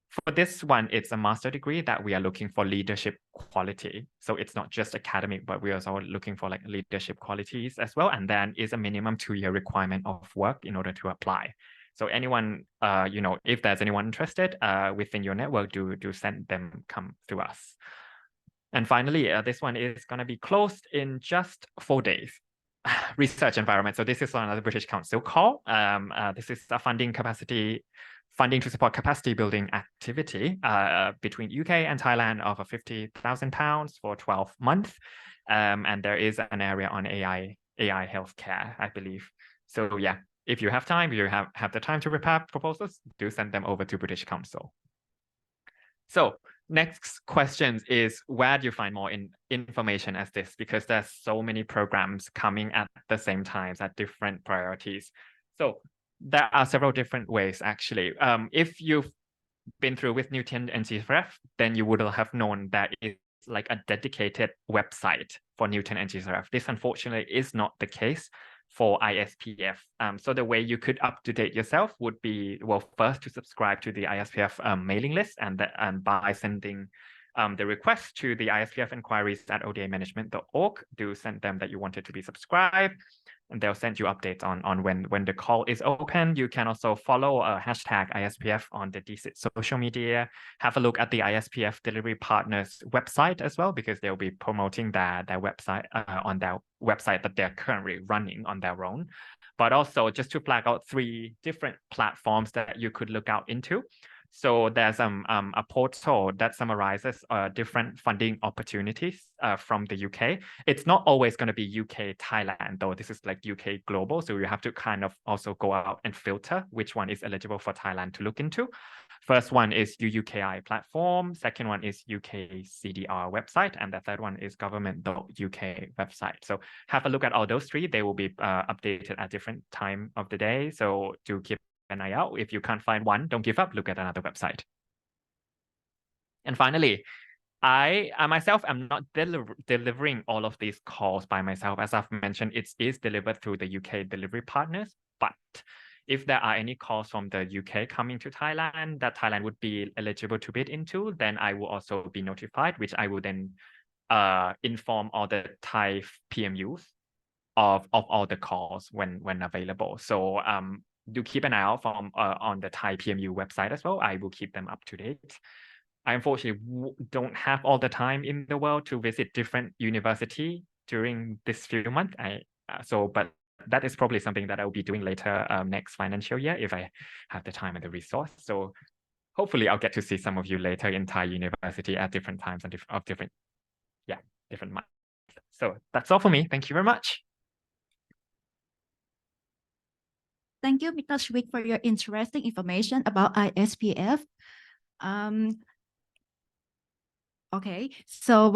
For this one, it's a master degree that we are looking for leadership quality. So it's not just academic, but we're also looking for like leadership qualities as well. And then is a minimum 2-year requirement of work in order to apply. So anyone, if there's anyone interested within your network, do send them, come through us. And finally, this one is going to be closed in just 4 days. Research environment. So this is another British Council call. This is a funding to support capacity building activity between UK and Thailand of £50,000 for 12 months. And there is an area on AI healthcare, I believe. So yeah, if you have time, you have the time to prepare proposals, do send them over to British Council. So next question is, where do you find more information as this? Because there's so many programs coming at the same time at different priorities. So there are several different ways, actually. If you've been through with Newton and GSRF, then you would have known that it's like a dedicated website for Newton and GSRF. This, unfortunately, is not the case for ISPF. So the way you could up-to-date yourself would be, well, first to subscribe to the ISPF mailing list, and by sending the request to the ISPF inquiries@odamanagement.org, do send them that you wanted to be subscribed, and they'll send you updates on when the call is open. You can also follow hashtag ISPF on the DSIT social media. Have a look at the ISPF delivery partners website as well, because they'll be promoting their website on their website that they're currently running on their own. But also just to flag out 3 different platforms that you could look out into. So there's a portal that summarizes different funding opportunities from the UK. It's not always going to be UK-Thailand, though. This is like UK global. So you have to kind of also go out and filter which one is eligible for Thailand to look into. First one is UUKI platform, second one is UK-CDR website, and the third one is government.uk website. So have a look at all those three. They will be updated at different time of the day. So do keep an eye out. If you can't find one, don't give up, look at another website. And finally, I myself am not delivering all of these calls by myself. As I've mentioned, it is delivered through the UK delivery partners. But if there are any calls from the UK coming to Thailand that Thailand would be eligible to bid into, then I will also be notified, which I will then inform all the Thai PMUs of all the calls when available. So do keep an eye out from on the Thai PMU website as well. I will keep them up to date. I unfortunately don't have all the time in the world to visit different university during this few months. But that is probably something that I will be doing later next financial year if I have the time and the resource. So hopefully I'll get to see some of you later in Thai university at different times and different months. So that's all for me. Thank you very much. Thank you, Mr. Chavit, for your interesting information about ISPF. Okay, so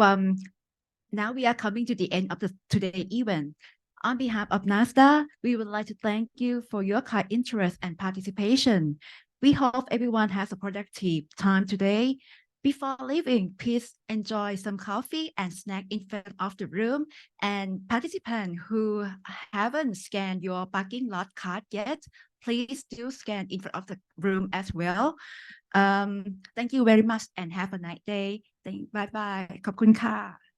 now we are coming to the end of today's event. On behalf of NASDA, we would like to thank you for your kind interest and participation. We hope everyone has a productive time today. Before leaving, please enjoy some coffee and snack in front of the room. And participants who haven't scanned your parking lot card yet, please do scan in front of the room as well. Thank you very much and have a nice day. Bye bye. ขอบคุณค่ะ